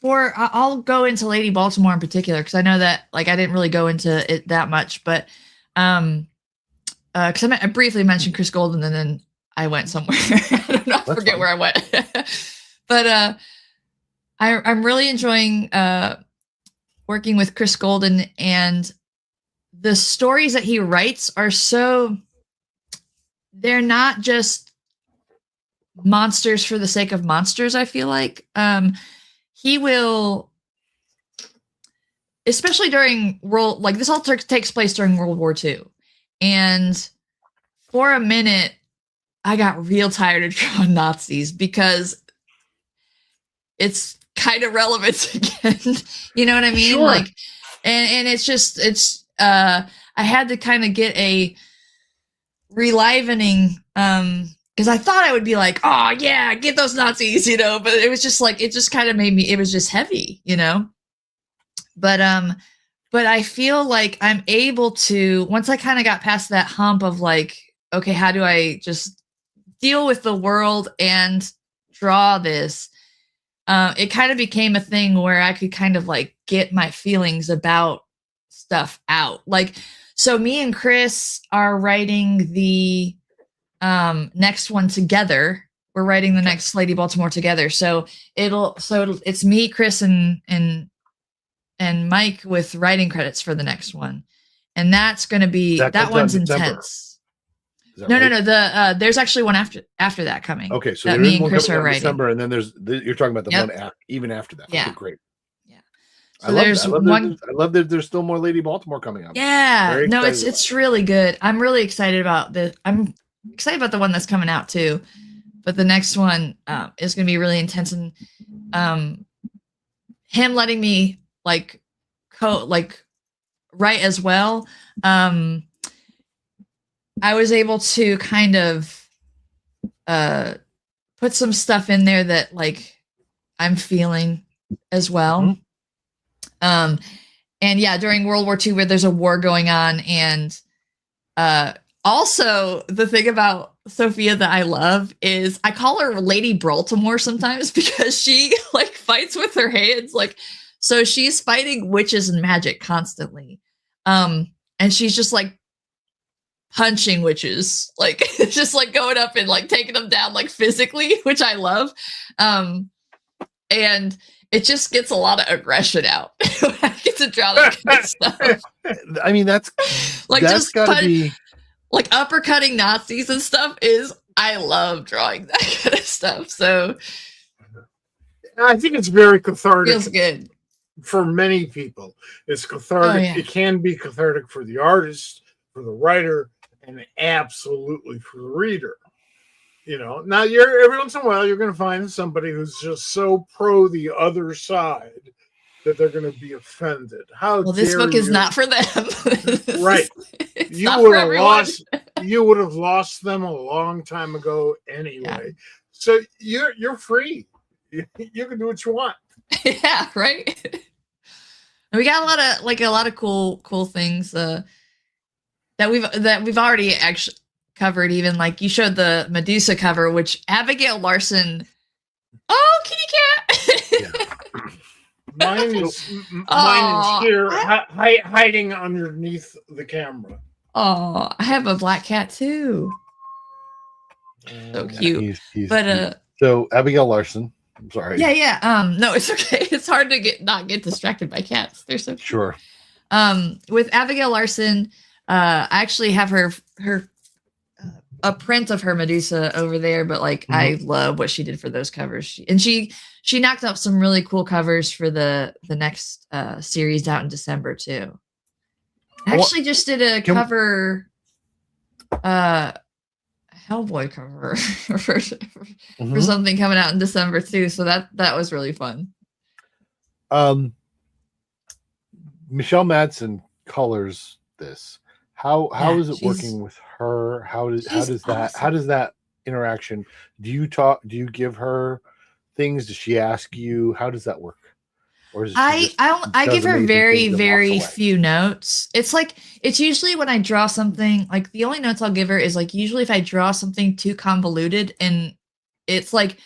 I'll go into Lady Baltimore in particular, because I know that like I didn't really go into it that much, but because I briefly mentioned Chris Golden and then I went somewhere. I don't know, I forget where I went. But I'm really enjoying working with Chris Golden, and the stories that he writes are they're not just monsters for the sake of monsters. I feel like he will, especially during this all takes place during World War II, and for a minute I got real tired of drawing Nazis because it's kind of relevant again. You know what I mean? Sure. Like, and I had to kind of get a relivening, because I thought I would be like, oh yeah, get those Nazis, you know, but it was just like, it just kind of made me, it was just heavy, you know? But I feel like I'm able to, once I kind of got past that hump of like, okay, how do I just deal with the world and draw this? It kind of became a thing where I could kind of like get my feelings about stuff out. Like, so me and Chris are writing the next one together. We're writing the next Lady Baltimore together. So it's me, Chris, and Mike with writing credits for the next one. And that's going to be, that one's intense. No, right? No. There's actually one after that coming. Okay, so that me and Chris are writing. December, and then you're talking about the one even after that. Yeah, okay, great. Yeah. So I love that there's still more Lady Baltimore coming up. Yeah, no, it's really good. I'm really excited about this. I'm excited about the one that's coming out too, but the next one is going to be really intense, and him letting me write as well. I was able to kind of put some stuff in there that like I'm feeling as well. Mm-hmm. And yeah, during World War II, where there's a war going on, and also the thing about Sophia that I love is I call her Lady Baltimore sometimes because she like fights with her hands like So she's fighting witches and magic constantly. And she's just like punching witches, like just like going up and like taking them down like physically, which I love. And it just gets a lot of aggression out when I get to draw that kind of stuff. I mean, that's just gotta be like uppercutting Nazis and stuff. I love drawing that kind of stuff. So I think it's very cathartic. Feels good for many people. It's cathartic. Oh, yeah. It can be cathartic for the artist, for the writer, and absolutely for the reader. Now every once in a while you're going to find somebody who's just so pro the other side that they're going to be offended. This book is not for them. Right. You would have lost them a long time ago anyway. Yeah. So you're free. You can do what you want. Yeah, right. We got a lot of cool things that we've already actually covered. Even like you showed the Medusa cover, which Abigail Larson. Oh, kitty cat. Yeah. Mine is here hiding underneath the camera. Oh, I have a black cat too. So cute. He's so Abigail Larson. I'm sorry. Yeah. No, it's okay. It's hard to not get distracted by cats. They're so cute. Sure. With Abigail Larson, I actually have her a print of her Medusa over there, but like I love what she did for those covers. She knocked up some really cool covers for the next series out in December too. I actually just did a cover Hellboy cover for something coming out in December too. So that was really fun. Michelle Madsen colors this. How is it working with her? How does that interaction? Do you give her things? Does she ask you? How does that work? Or is I give her very few notes. It's usually when I draw something, like the only notes I'll give her is like usually if I draw something too convoluted and it's like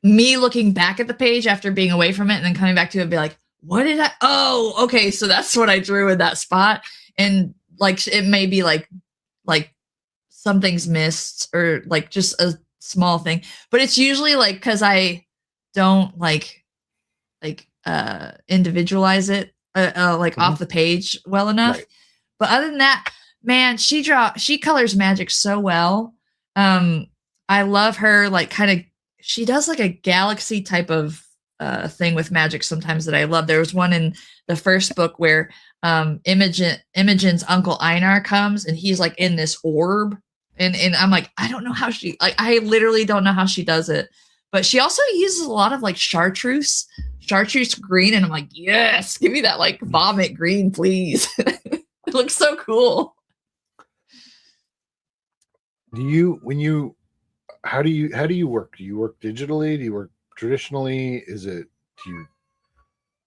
me looking back at the page after being away from it and then coming back to it and be like, what did I? Oh, okay. So that's what I drew in that spot. And like, it may be like something's missed or like just a small thing, but it's usually like, cause I don't like individualize it off the page well enough. Right. But other than that, man, she colors magic so well. I love her, like she does like a galaxy type of thing with magic sometimes that I love. There was one in the first book where Imogen's uncle Einar comes and he's like in this orb and I'm like, I don't know how I literally don't know how she does it. But she also uses a lot of like chartreuse green. And I'm like, yes, give me that like vomit green, please. It looks so cool. How do you work? Do you work digitally? Do you work traditionally? Do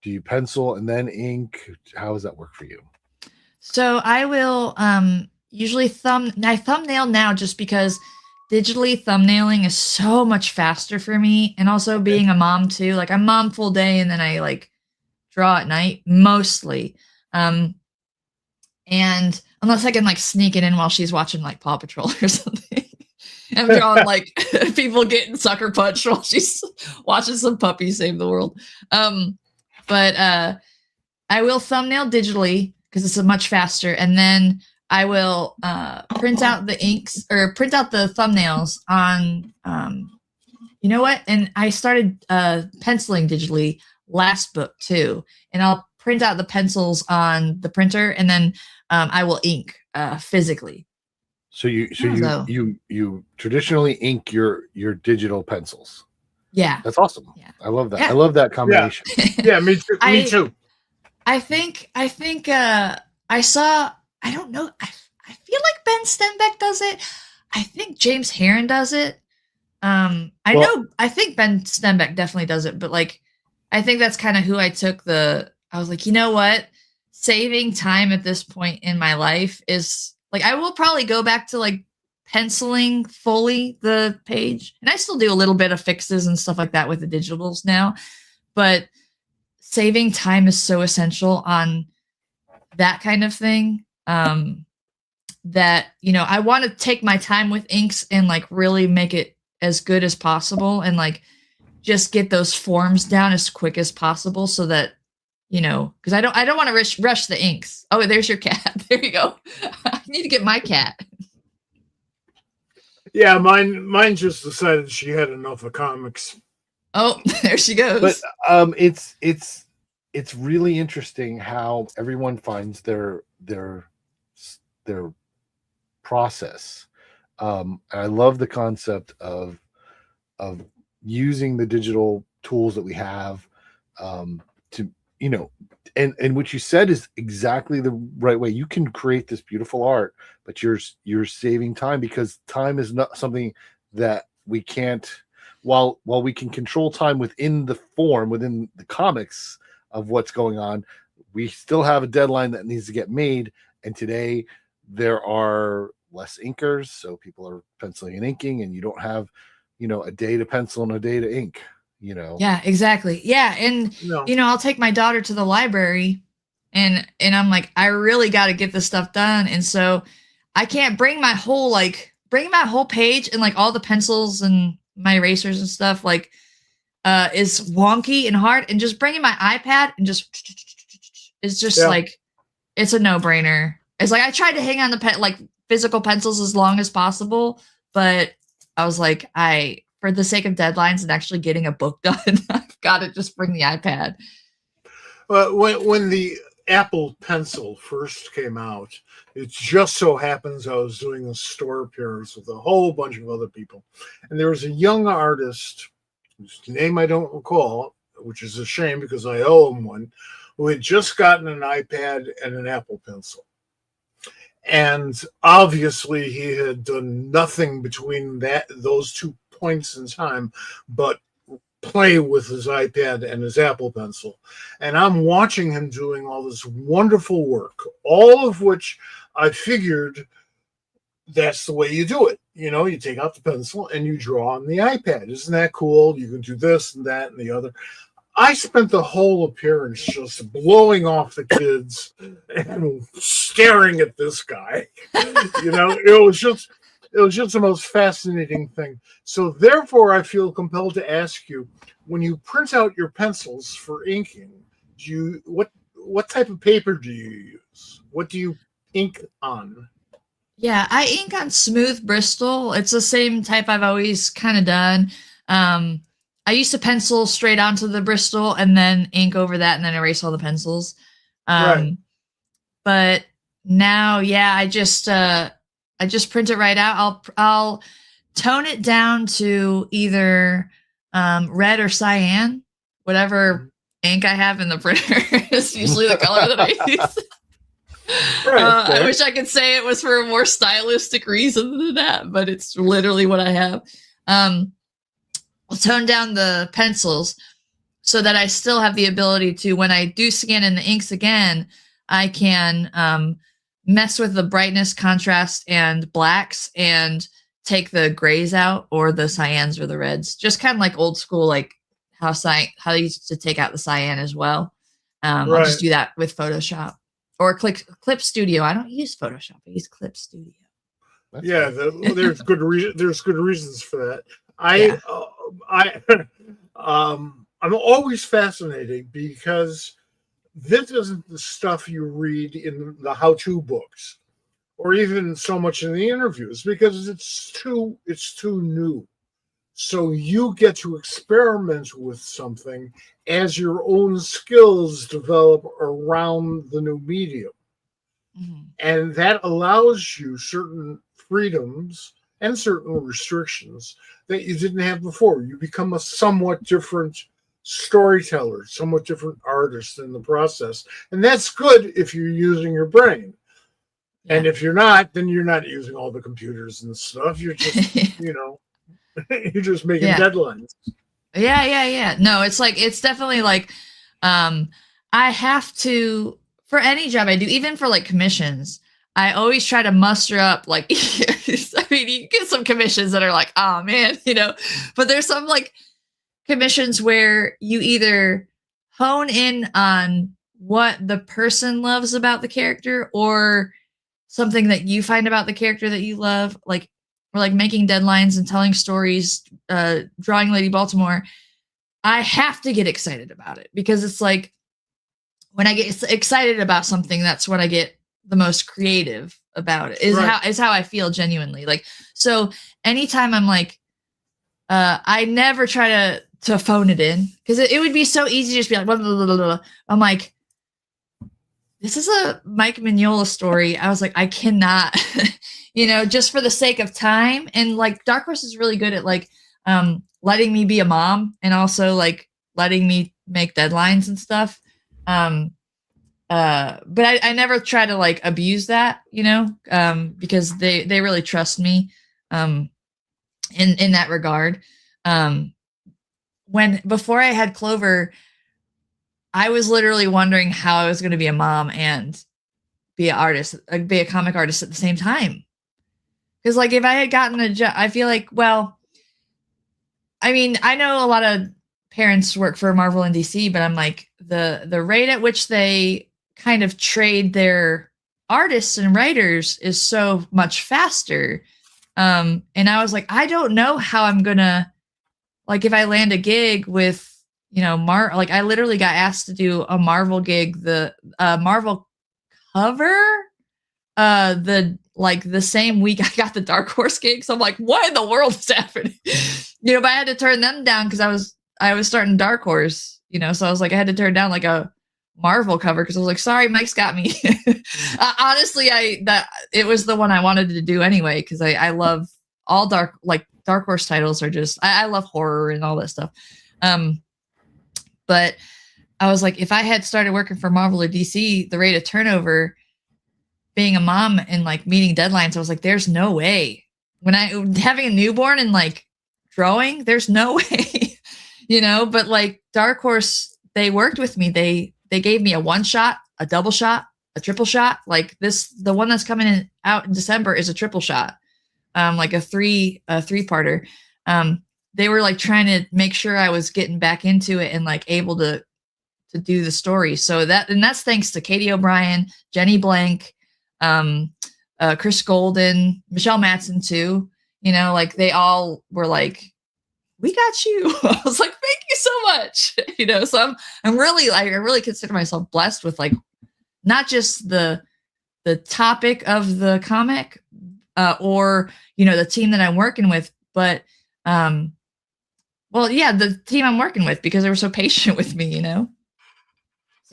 you pencil and then ink? How does that work for you? So I will usually thumbnail now just because digitally thumbnailing is so much faster for me. And also being a mom too, like I'm mom full day and then I like draw at night mostly. And unless I can like sneak it in while she's watching like Paw Patrol or something. I'm drawing like people getting sucker punched while she's watching some puppies save the world. But I will thumbnail digitally because it's much faster. And then I will print out the inks or print out the thumbnails on, you know what? And I started penciling digitally last book too. And I'll print out the pencils on the printer and then I will ink physically. So you traditionally ink your digital pencils. Yeah. That's awesome. Yeah. I love that. Yeah. I love that combination. Yeah, me too. Me too. I think I saw, I don't know. I feel like Ben Stenbeck does it. I think James Heron does it. I think Ben Stenbeck definitely does it, but like, I think that's kind of who I was like, you know what? Saving time at this point in my life is like, I will probably go back to like penciling fully the page. And I still do a little bit of fixes and stuff like that with the digitals now, but saving time is so essential on that kind of thing. That, you know, I want to take my time with inks and like really make it as good as possible and like just get those forms down as quick as possible so that, you know, because I don't want to rush the inks. Oh, there's your cat. There you go. I need to get my cat. Yeah, mine just decided she had enough of comics. Oh, there she goes. But it's really interesting how everyone finds their process. And I love the concept of using the digital tools that we have to, you know, and what you said is exactly the right way. You can create this beautiful art, but you're saving time, because time is not something that we can't, while we can control time within the form, within the comics of what's going on, we still have a deadline that needs to get made. And today there are less inkers, so people are penciling and inking, and you don't have, you know, a day to pencil and a day to ink, you know. Yeah, exactly. Yeah, and No. you know, I'll take my daughter to the library, and I'm like, I really got to get this stuff done, and so I can't bring my whole page and like all the pencils and my erasers and stuff like is wonky and hard, and just bringing my iPad and just it's just like it's a no-brainer. It's like I tried to hang on the physical pencils as long as possible, but I was like, for the sake of deadlines and actually getting a book done, I've got to just bring the iPad. Well, when the Apple Pencil first came out, it just so happens I was doing a store appearance with a whole bunch of other people, and there was a young artist whose name I don't recall, which is a shame because I owe him one, who had just gotten an iPad and an Apple Pencil. And obviously he had done nothing between those 2 points in time but play with his iPad and his Apple Pencil. And I'm watching him doing all this wonderful work, all of which I figured that's the way you do it. You know, you take out the pencil and you draw on the iPad. Isn't that cool? You can do this and that and the other. I spent the whole appearance just blowing off the kids and staring at this guy. You know, it was just the most fascinating thing. So therefore, I feel compelled to ask you, when you print out your pencils for inking, what type of paper do you use? What do you ink on? Yeah, I ink on smooth Bristol. It's the same type I've always kind of done. I used to pencil straight onto the Bristol and then ink over that and then erase all the pencils. Right. But now, yeah, I just print it right out. I'll tone it down to either red or cyan, whatever ink I have in the printer is usually the color that I use. Right, I wish I could say it was for a more stylistic reason than that, but it's literally what I have. I'll tone down the pencils so that I still have the ability to, when I do scan in the inks again, I can mess with the brightness, contrast, and blacks and take the grays out, or the cyans or the reds. Just kind of like old school, like how they used to take out the cyan as well. I'll just do that with Photoshop or Clip Studio. I don't use Photoshop. I use Clip Studio. There's good reasons for that. I'm always fascinated because this isn't the stuff you read in the how-to books or even so much in the interviews, because it's too new. So you get to experiment with something as your own skills develop around the new medium. Mm-hmm. And that allows you certain freedoms and certain restrictions that you didn't have before. You become a somewhat different storyteller, somewhat different artist in the process. And that's good if you're using your brain. Yeah. And if you're not, then you're not using all the computers and stuff. You're just, you're just making deadlines. Yeah. No, it's definitely like, I have to, for any job I do, even for like commissions, I always try to muster up like, I mean, you get some commissions that are like, oh man, but there's some like commissions where you either hone in on what the person loves about the character or something that you find about the character that you love, like, or like making deadlines and telling stories, drawing Lady Baltimore, I have to get excited about it because it's like when I get excited about something, that's when I get the most creative about it. Is how I feel genuinely. Like, so anytime I'm like, I never try to phone it in because it would be so easy to just be like, blah, blah, blah, blah, blah. I'm like, this is a Mike Mignola story. I was like, I cannot, just for the sake of time. And like Dark Horse is really good at like letting me be a mom and also like letting me make deadlines and stuff. But I never try to like abuse that, because they really trust me in that regard. Before I had Clover, I was literally wondering how I was going to be a mom and be an artist, be a comic artist at the same time. Because like if I had gotten a job, I feel like, well, I mean, I know a lot of parents work for Marvel and DC, but I'm like the rate at which they kind of trade their artists and writers is so much faster. And I was like, I don't know how I'm gonna, like, if I land a gig with, like I literally got asked to do a Marvel gig, the Marvel cover, the same week I got the Dark Horse gig. So I'm like, what in the world is happening? But I had to turn them down because I was starting Dark Horse, so I was like, I had to turn down like a Marvel cover because I was like, sorry, Mike's got me. Honestly, it was the one I wanted to do anyway because I love all Dark Horse titles are just I love horror and all that stuff. But I was like, if I had started working for Marvel or DC, the rate of turnover, being a mom and like meeting deadlines, I was like, there's no way. When having a newborn and like drawing, there's no way, But like Dark Horse, they worked with me. They gave me a 1-shot, a double shot, a triple shot. Like the one that's coming out in December is a triple shot, like a three-parter. They were like trying to make sure I was getting back into it and like able to do the story. So that's thanks to Katie O'Brien, Jenny Blank, Chris Golden, Michelle Madsen too. Like they all were like, we got you. I was like, thank you so much. So I'm really like, I really consider myself blessed with like, not just the topic of the comic, or, the team that I'm working with, but, the team I'm working with because they were so patient with me, So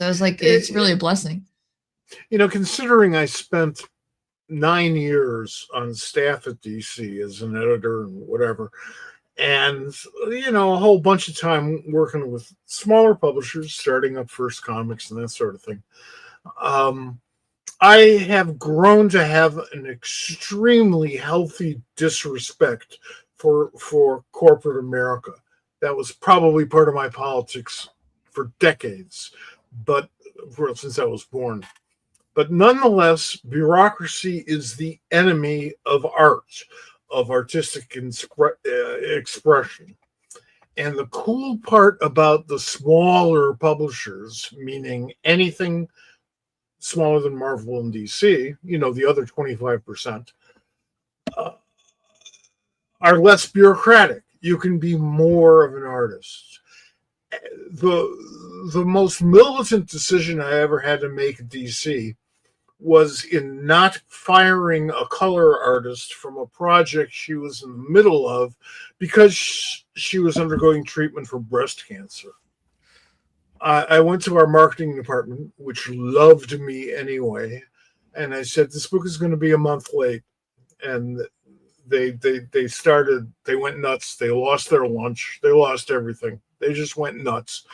I was like, it's really a blessing. Considering I spent 9 years on staff at DC as an editor and whatever, and, a whole bunch of time working with smaller publishers, starting up First Comics and that sort of thing. I have grown to have an extremely healthy disrespect for corporate America. That was probably part of my politics for decades, since I was born. But nonetheless, bureaucracy is the enemy of art, of artistic expression. And the cool part about the smaller publishers, meaning anything smaller than Marvel and DC, the other 25%, are less bureaucratic. You can be more of an artist. The most militant decision I ever had to make at DC was in not firing a color artist from a project she was in the middle of because she was undergoing treatment for breast cancer. I went to our marketing department, which loved me anyway, and I said, this book is going to be a month late. And they went nuts. They lost their lunch. They lost everything. They just went nuts.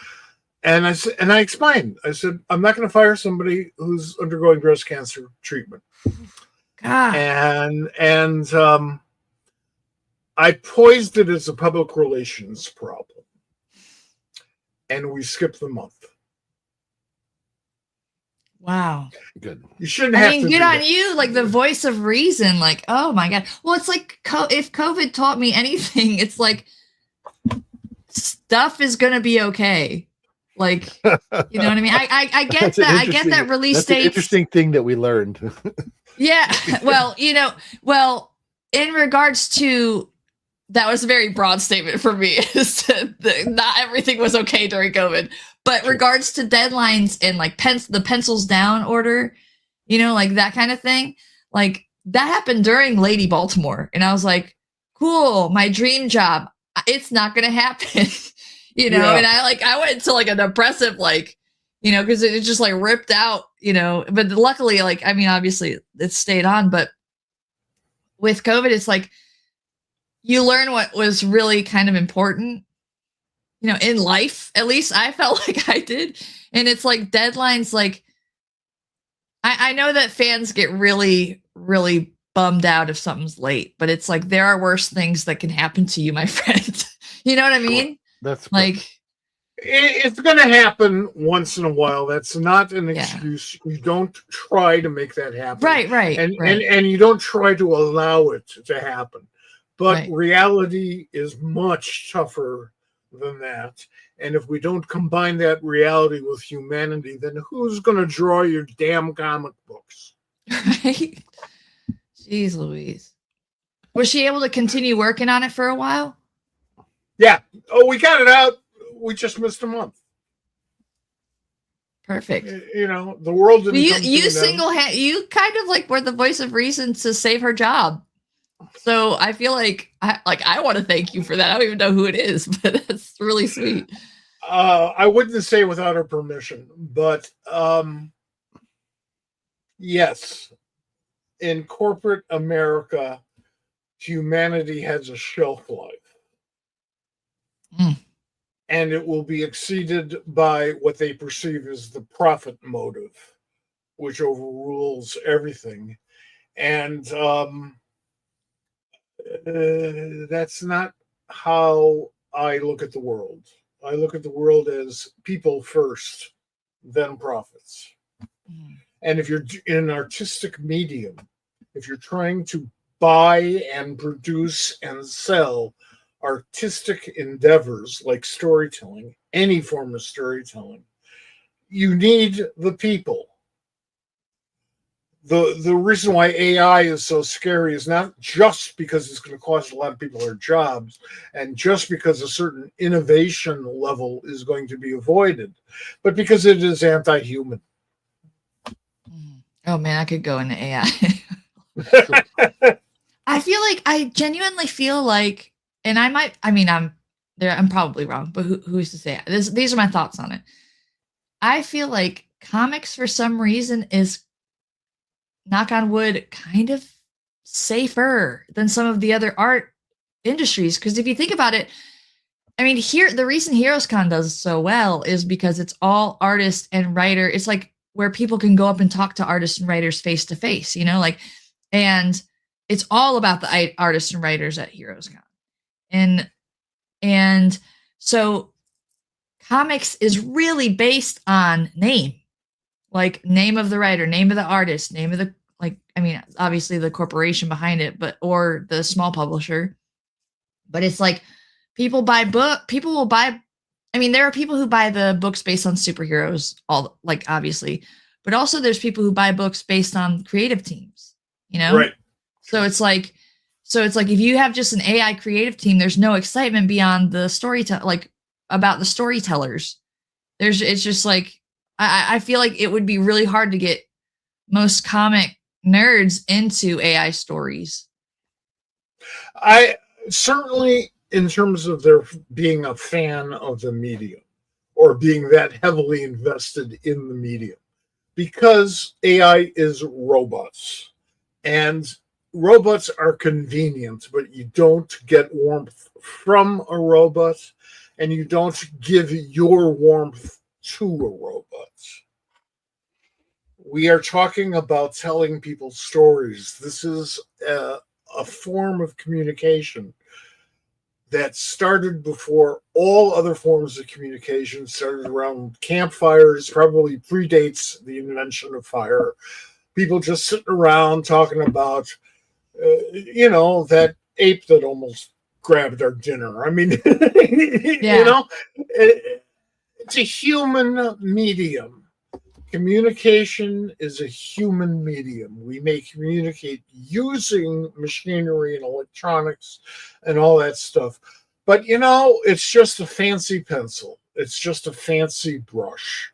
And I explained. I said, I'm not going to fire somebody who's undergoing breast cancer treatment. God. And I posed it as a public relations problem. And we skipped the month. Wow. Good. You shouldn't have to. Good on you. Like the voice of reason. Like, oh my God. Well, it's like if COVID taught me anything, it's like stuff is going to be okay. Like, you know what I mean? I get That's an that. I get interesting- that release That's an dates. interesting thing that we learned. Yeah. Well, in regards to that was a very broad statement for me. Not everything was okay during COVID, but Sure. regards to deadlines and like the pencils down order, like that kind of thing, like that happened during Lady Baltimore, and I was like, cool, my dream job, it's not gonna happen, Yeah. and I went into like a depressive because it just like ripped out, but luckily obviously it stayed on, but with COVID, it's like you learn what was really kind of important, in life. At least I felt like I did. And it's like deadlines, like I know that fans get really, really bummed out if something's late, but it's like there are worse things that can happen to you, my friend. You know what I mean? That's like it's going to happen once in a while. That's not an excuse. You don't try to make that happen. Right. And you don't try to allow it to happen. But reality is much tougher than that. And if we don't combine that reality with humanity, then who's going to draw your damn comic books? Right? Jeez Louise. Was she able to continue working on it for a while? Yeah. Oh, we got it out. We just missed a month. Perfect. The world didn't you kind of like were the voice of reason to save her job. So I feel like I want to thank you for that. I don't even know who it is, but that's really sweet. I wouldn't say without her permission, but yes, in corporate America, humanity has a shelf life. And it will be exceeded by what they perceive as the profit motive, which overrules everything. And that's not how I look at the world. I look at the world as people first, then profits. And if you're in an artistic medium, if you're trying to buy and produce and sell artistic endeavors like storytelling, any form of storytelling, you need the people. The reason why AI is so scary is not just because it's going to cost a lot of people their jobs and just because a certain innovation level is going to be avoided, but because it is anti-human. Oh man, I could go into AI. I genuinely feel like, and I'm probably wrong, but who's to say? These are my thoughts on it. I feel like comics for some reason is, knock on wood, kind of safer than some of the other art industries. Because if you think about it, the reason HeroesCon does so well is because it's all artist and writer. It's like where people can go up and talk to artists and writers face to face, and it's all about the artists and writers at HeroesCon. And so comics is really based on name. Like name of the writer, name of the artist, name of the, obviously the corporation behind it, or the small publisher. But it's like people will buy, there are people who buy the books based on superheroes, obviously, but also there's people who buy books based on creative teams, Right. So it's like if you have just an AI creative team, there's no excitement beyond the about the storytellers. It's just like, I feel like it would be really hard to get most comic nerds into AI stories. I certainly, in terms of their being a fan of the medium or being that heavily invested in the medium, because AI is robots and robots are convenient, but you don't get warmth from a robot and you don't give your warmth to a robot. We are talking about telling people stories. This is a form of communication that started before all other forms of communication, started around campfires, probably predates the invention of fire. People just sitting around talking about, that ape that almost grabbed our dinner. It's a human medium. Communication is a human medium. We may communicate using machinery and electronics and all that stuff. But, it's just a fancy pencil. It's just a fancy brush,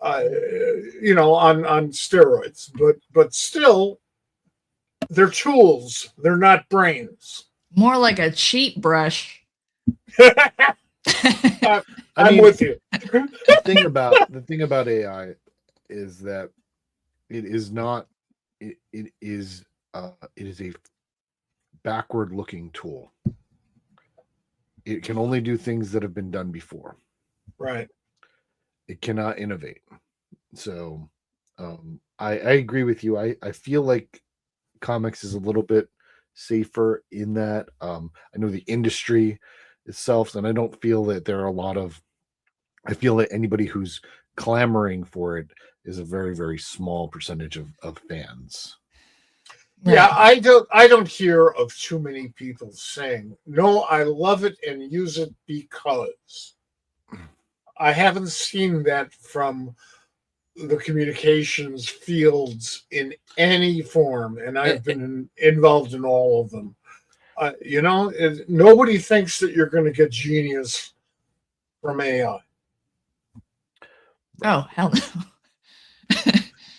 on steroids. But still, they're tools. They're not brains. More like a cheap brush. I'm with you. The thing about AI is that it is not. It is a backward-looking tool. It can only do things that have been done before. Right. It cannot innovate. So, I agree with you. I feel like comics is a little bit safer in that. I know the industry itself, and I don't feel that there are a lot of. I feel that anybody who's clamoring for it is a very, very small percentage of fans. Right. Yeah, I don't hear of too many people saying, no, I love it and use it because. I haven't seen that from the communications fields in any form, and I've been involved in all of them. Nobody thinks that you're going to get genius from AI. Oh, hell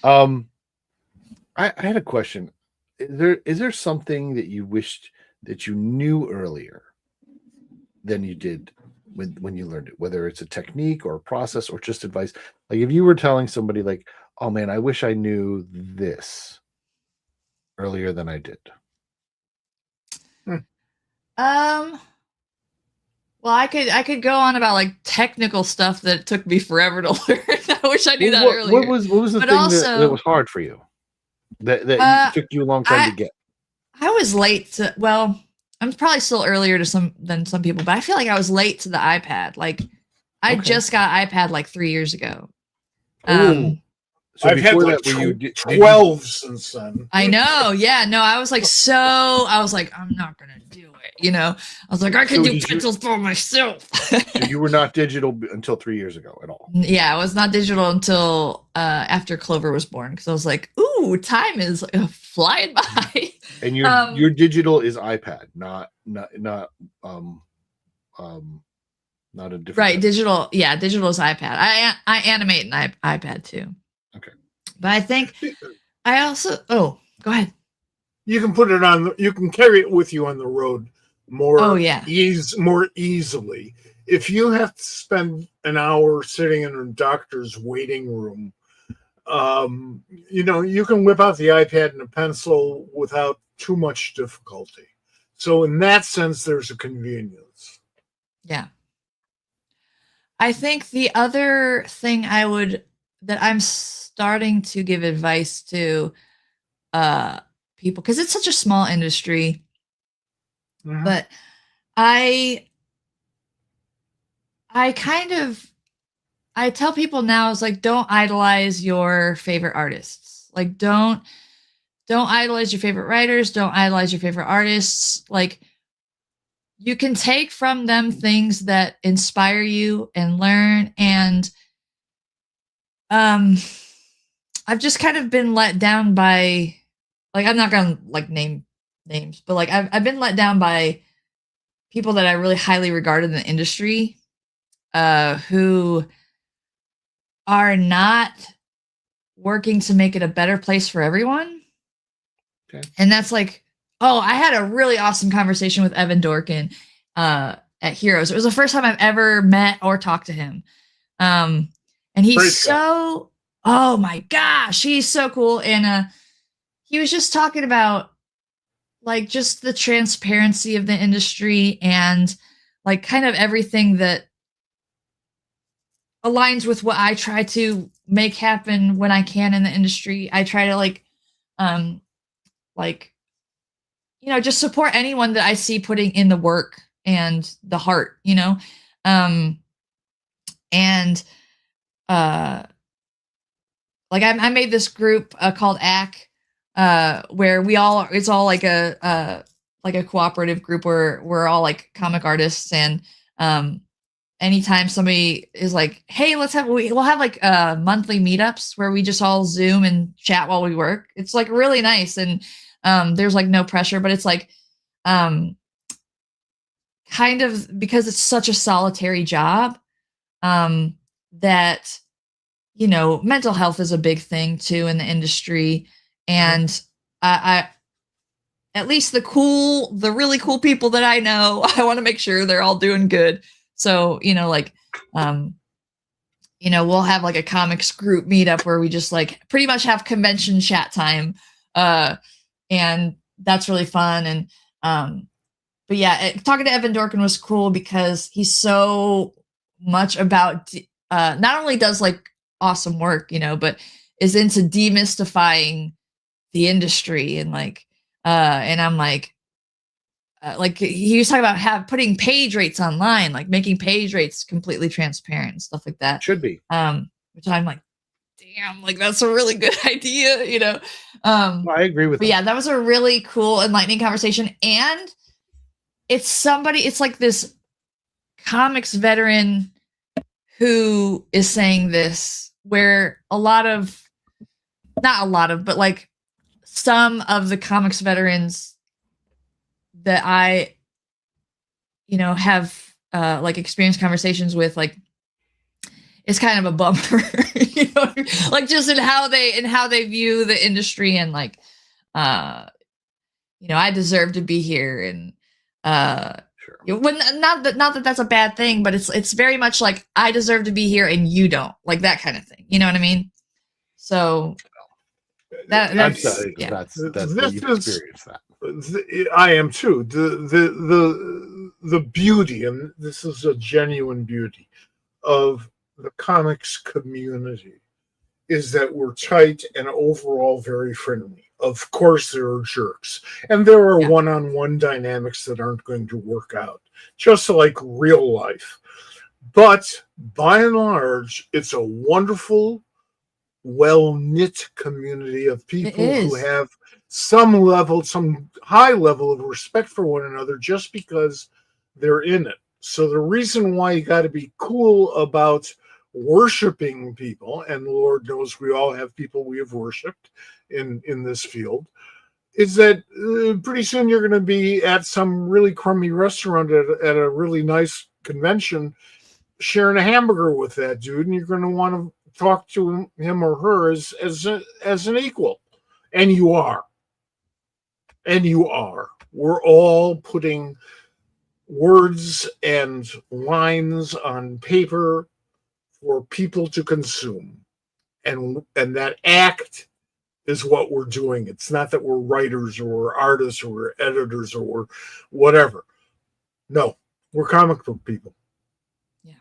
no. I had a question. Is there something that you wished that you knew earlier than you did when you learned it, whether it's a technique or a process or just advice? Like if you were telling somebody like, oh man, I wish I knew this earlier than I did. Well, I could go on about like technical stuff that took me forever to learn. I wish I knew that earlier. What was the thing that was hard for you? That took you a long time to get? I was late to. Well, I'm probably still earlier than some people, but I feel like I was late to the iPad. Like I just got iPad like 3 years ago. So I've had like 12 since then. I know. Yeah. No, I was like, I'm not going to do it. I was like, I can do pencils for myself. So you were not digital until 3 years ago at all? Yeah, I was not digital until after Clover was born, because I was like, ooh, time is flying by. And your digital is iPad, not a different. Right, digital. Yeah, digital is iPad. I animate an iPad too. Okay. But I think I also. Oh, go ahead. You can put it on. You can carry it with you on the road more. Oh yeah. More easily. If you have to spend an hour sitting in a doctor's waiting room, you can whip out the iPad and a pencil without too much difficulty. So in that sense, there's a convenience. Yeah. I think the other thing that I'm starting to give advice to people, because it's such a small industry, but I tell people now, is like, don't idolize your favorite artists. Like, don't idolize your favorite writers. Don't idolize your favorite artists. Like, you can take from them things that inspire you and learn. And I've just kind of been let down by, like, I'm not gonna like name names, but like I've been let down by people that I really highly regard in the industry, who are not working to make it a better place for everyone. Okay. And that's like, I had a really awesome conversation with Evan Dorkin at Heroes. It was the first time I've ever met or talked to him. And he's oh my gosh, he's so cool. And he was just talking about like just the transparency of the industry and like kind of everything that aligns with what I try to make happen when I can in the industry. I try to just support anyone that I see putting in the work and the heart, I made this group called ACK, where it's all like a cooperative group where we're all like comic artists, and anytime somebody is like, hey, we'll have like monthly meetups where we just all Zoom and chat while we work. It's like really nice. And there's like no pressure, but it's like kind of because it's such a solitary job that, mental health is a big thing too in the industry. And I at least the really cool people that I know, I want to make sure they're all doing good. So, we'll have like a comics group meetup where we just like pretty much have convention chat time. And that's really fun. And, but yeah, talking to Evan Dorkin was cool because he's so much about, not only does like awesome work, but is into demystifying the industry and like, and I'm like he was talking about putting page rates online, like making page rates completely transparent and stuff like that. Should be. Which I'm like, damn, like that's a really good idea, I agree with but that. yeah, that was a really cool, enlightening conversation. And it's like this comics veteran who is saying this, where but like some of the comics veterans that I, have like experienced conversations with, like, it's kind of a bummer, like just in how they view the industry and like, I deserve to be here and Sure. when not that that's a bad thing, but it's very much like I deserve to be here and you don't, like that kind of thing. You know what I mean? So that's you've experienced that. I am too. The beauty, and this is a genuine beauty of the comics community, is that we're tight and overall very friendly. Of course, there are jerks, and there are one-on-one dynamics that aren't going to work out, just like real life. But by and large, it's a wonderful, well-knit community of people who have some high level of respect for one another just because they're in it. So the reason why you got to be cool about worshiping people, and Lord knows we all have people we have worshipped in this field, is that pretty soon you're going to be at some really crummy restaurant at a really nice convention sharing a hamburger with that dude, and you're going to want to talk to him or her as an equal. And you are. We're all putting words and lines on paper for people to consume. And that act is what we're doing. It's not that we're writers or we're artists or we're editors or we're whatever. No, we're comic book people. Yeah.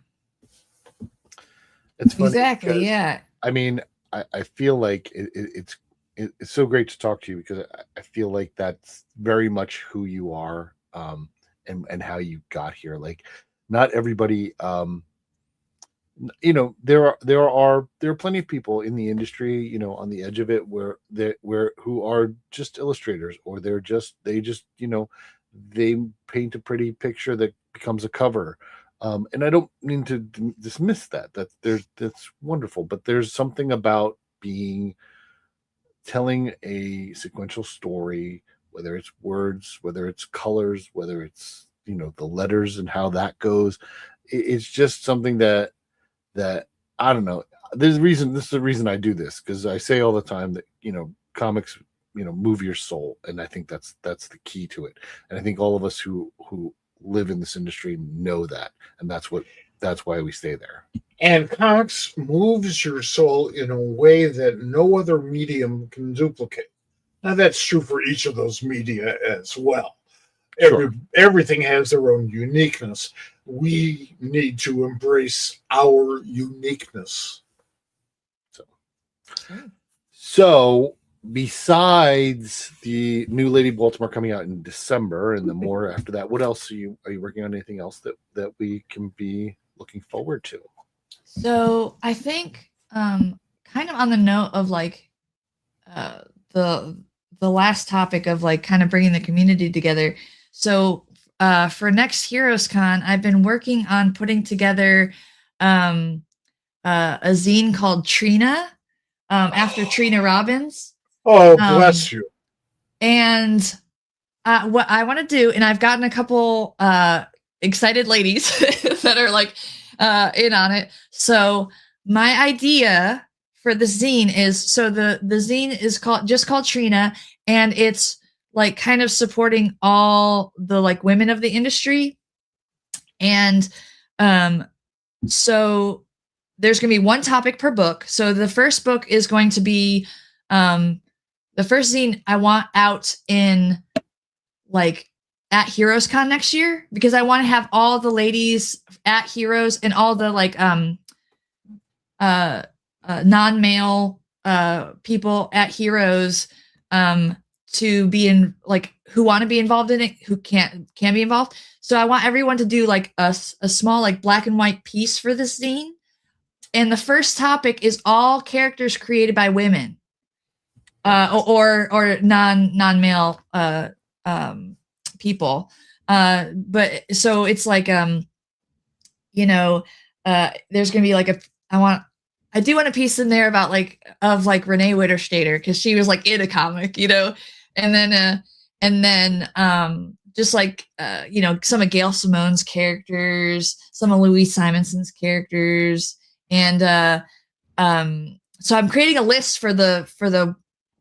It's funny. Exactly. Because, yeah. I mean, I feel like it's so great to talk to you because I feel like that's very much who you are, and how you got here. Like, not everybody, there are plenty of people in the industry, on the edge of it who are just illustrators, or they just they paint a pretty picture that becomes a cover. And I don't mean to dismiss that. That's wonderful, but there's something about telling a sequential story, whether it's words, whether it's colors, whether it's the letters and how that goes. It's just something that I don't know. This is the reason I do this, because I say all the time that comics move your soul, and I think that's the key to it. And I think all of us who live in this industry know that, and that's why we stay there. And comics moves your soul in a way that no other medium can duplicate. Now that's true for each of those media as well. Everything has their own uniqueness. We need to embrace our uniqueness. So besides the new Lady Baltimore coming out in December and the more after that, what else are you working on? Anything else that we can be looking forward to? So I think kind of on the note of like the last topic of like kind of bringing the community together. So for next Heroes Con, I've been working on putting together a zine called Trina, after Trina Robbins. Oh, bless you. And what I want to do, and I've gotten a couple excited ladies that are like in on it. So my idea for the zine is, so the zine is called Trina, and it's like kind of supporting all the like women of the industry. And so there's going to be one topic per book. So the first book is going to be the first zine I want out in like at Heroes Con next year, because I want to have all the ladies at Heroes and all the like non-male people at Heroes to be in, like, who want to be involved in it, who can be involved. So I want everyone to do like a small like black and white piece for this zine. And the first topic is all characters created by women, or non-male people. But so it's like there's gonna be like I do want a piece in there about like Renee Witterstaetter, because she was like in a comic, and then just like some of Gail Simone's characters, some of Louise Simonson's characters, and so I'm creating a list for the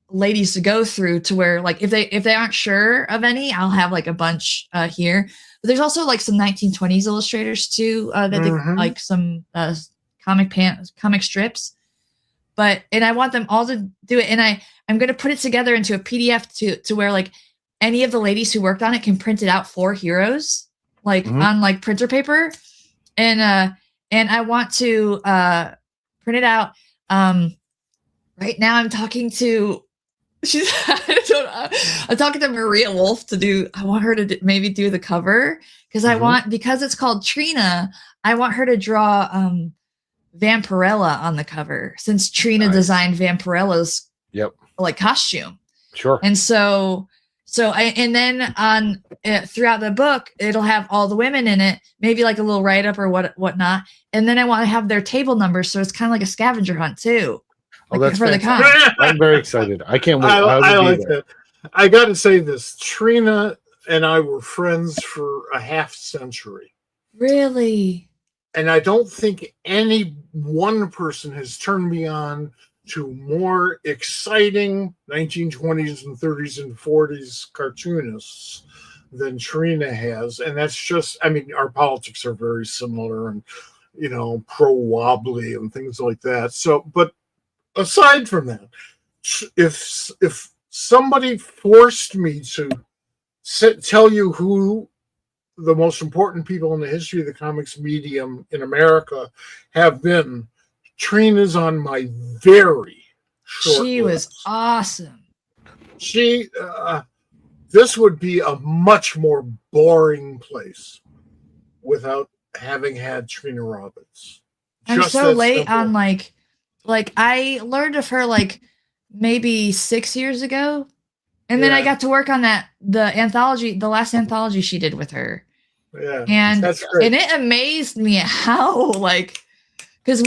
ladies to go through, to where like if they aren't sure of any, I'll have like a bunch here. But there's also like some 1920s illustrators too, that they, like some comic strips. And I want them all to do it, and I'm going to put it together into a PDF to where like any of the ladies who worked on it can print it out for Heroes, like on like printer paper, and I want to print it out. Right now I'm talking to Maria Wolf to do. I want her to maybe do the cover, because because it's called Trina, I want her to draw Vampirella on the cover, since Trina designed Vampirella's like costume. Sure. And and then on throughout the book, it'll have all the women in it, maybe like a little write-up or whatnot. And then I want to have their table numbers, so it's kind of like a scavenger hunt too. Oh, that's for the con. I'm very excited. I can't wait. I like that. I got to say this: Trina and I were friends for a half century. Really? And I don't think any one person has turned me on to more exciting 1920s and 30s and 40s cartoonists than Trina has. And that's just, I mean, our politics are very similar, and, pro-wobbly and things like that. So, but aside from that, if somebody forced me to tell you who the most important people in the history of the comics medium in America have been, Trina's on my very short She list. was awesome. This would be a much more boring place without having had Trina Robbins. I'm so late on like I learned of her like maybe 6 years ago. And then I got to work on the last anthology she did with her. Yeah. And that's great. And it amazed me how because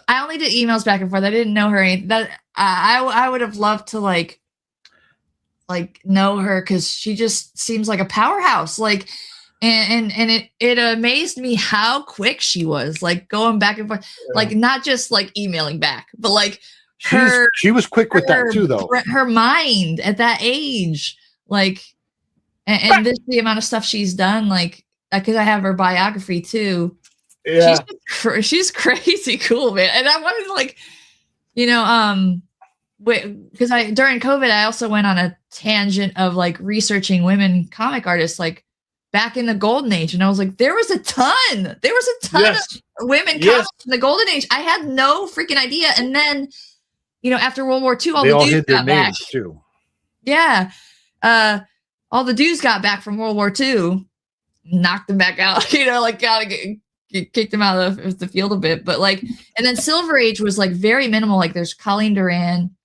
I only did emails back and forth. I didn't know her. That I would have loved to like know her, because she just seems like a powerhouse. And it amazed me how quick she was, like going back and forth, like not just like emailing back, but like she was quick with that too, though. Her mind at that age, like, and this the amount of stuff she's done, like, because I have her biography too. Yeah, she's crazy cool, man. And I wanted to like, because during COVID, I also went on a tangent of like researching women comic artists, like back in the golden age. And I was like, there was a ton of women comics in the golden age. I had no freaking idea. And then, after World War II, all the dudes got back too. Yeah. All the dudes got back from World War II, knocked them back out, like gotta kicked them out of the field a bit. But like, and then Silver Age was like very minimal. Like there's Colleen Doran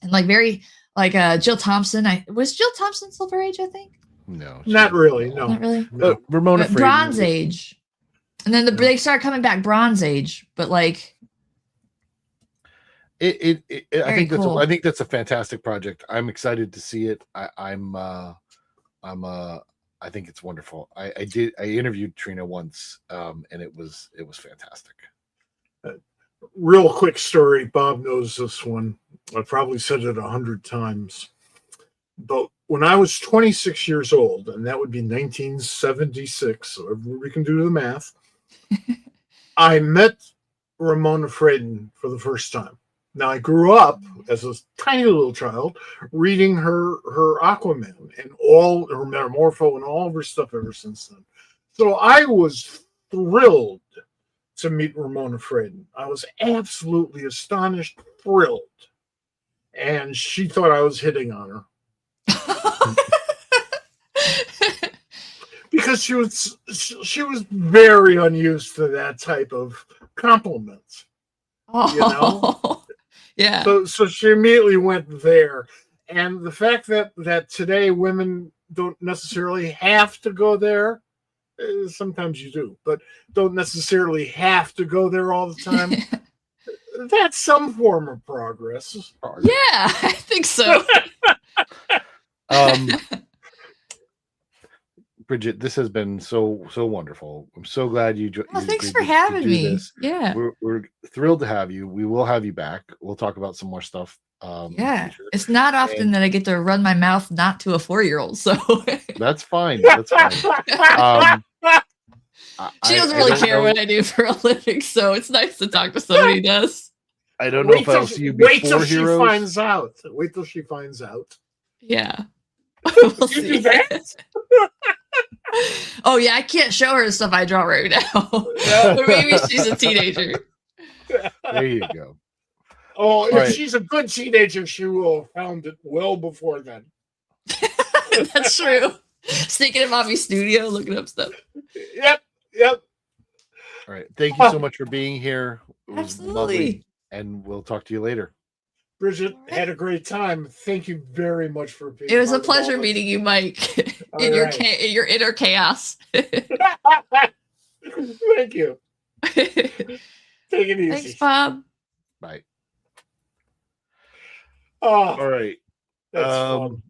and like very like Jill Thompson. Was Jill Thompson Silver Age, I think? No, Not really. No. Not really. But Ramona But Fradon Bronze was- Age. And then they start coming back Bronze Age, but like I Very cool. I think that's a fantastic project. I'm excited to see it. I think it's wonderful. I interviewed Trina once, and it was fantastic. Real quick story. Bob knows this one. I probably said it 100 times. But when I was 26 years old, and that would be 1976, so everybody can do the math, I met Ramona Fradon for the first time. Now, I grew up as a tiny little child reading her Aquaman and all her Metamorpho and all of her stuff ever since then. So I was thrilled to meet Ramona Fradon. I was absolutely astonished, thrilled. And she thought I was hitting on her. Because she was very unused to that type of compliment. oh, You know? yeah. So she immediately went there. And the fact that today women don't necessarily have to go there, sometimes you do, but don't necessarily have to go there all the time. That's some form of progress. Yeah, I think so. Bridgit, this has been so wonderful. I'm so glad you. Well, you thanks agreed for to having do me. this. Yeah. We're thrilled to have you. We will have you back. We'll talk about some more stuff. In the Yeah. future. It's not often that I get to run my mouth not to a 4-year-old. So That's fine. That's fine. she doesn't really don't care know- what I do for a living. So it's nice to talk to somebody who does. I don't know if I'll see you wait till before she Heroes. finds out. Wait till she finds out. Yeah. We'll You do see. that? Oh, yeah. I can't show her the stuff I draw right now. Or maybe she's a teenager. There you go. Oh, if right. she's a good teenager, she will have found it well before then. That's true. Sneaking in mommy's studio, looking up stuff. Yep. All right. Thank you so much for being here. It was Absolutely. lovely, and we'll talk to you later. Bridgit, had a great time. Thank you very much for being. It was a part of all pleasure this. meeting you, Mike, All in your right. in your inner chaos. Thank you. Take it easy. Thanks, Bob. Bye. Oh, All right. that's fun.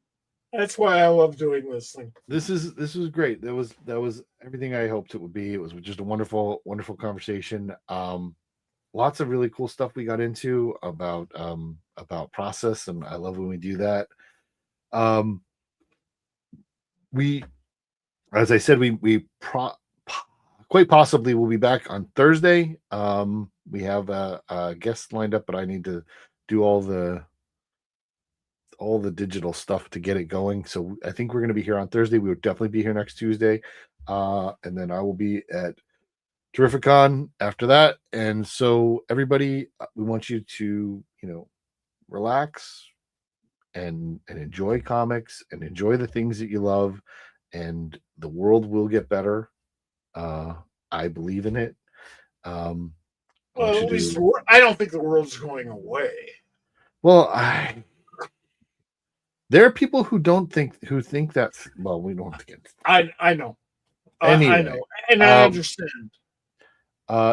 That's why I love doing this thing. This was great. That was everything I hoped it would be. It was just a wonderful conversation. Lots of really cool stuff we got into about process, and I love when we do that. We, as I said, we quite possibly will be back on Thursday. We have a guest lined up, but I need to do all the digital stuff to get it going. So I think we're going to be here on Thursday. We will definitely be here next Tuesday. And then I will be at Terrificon after that. And so everybody, we want you to, relax and enjoy comics and enjoy the things that you love, and the world will get better. I believe in it. Well, at least I don't think the world's going away. Well, there are people who think that's, well, we don't have to get. I know. Anyway, I know, and I understand.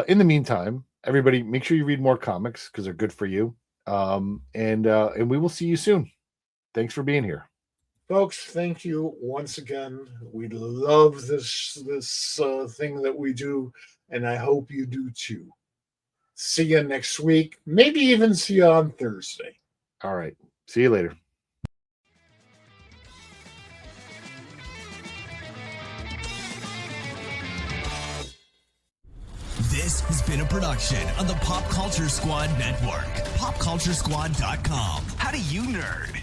In the meantime, everybody, make sure you read more comics because they're good for you. And we will see you soon. Thanks for being here, Folks, thank you once again. We love this thing that we do, and I hope you do too. See you next week. Maybe even see you on Thursday. All right. See you later. This has been a production of the Pop Culture Squad Network. PopCultureSquad.com. How do you nerd?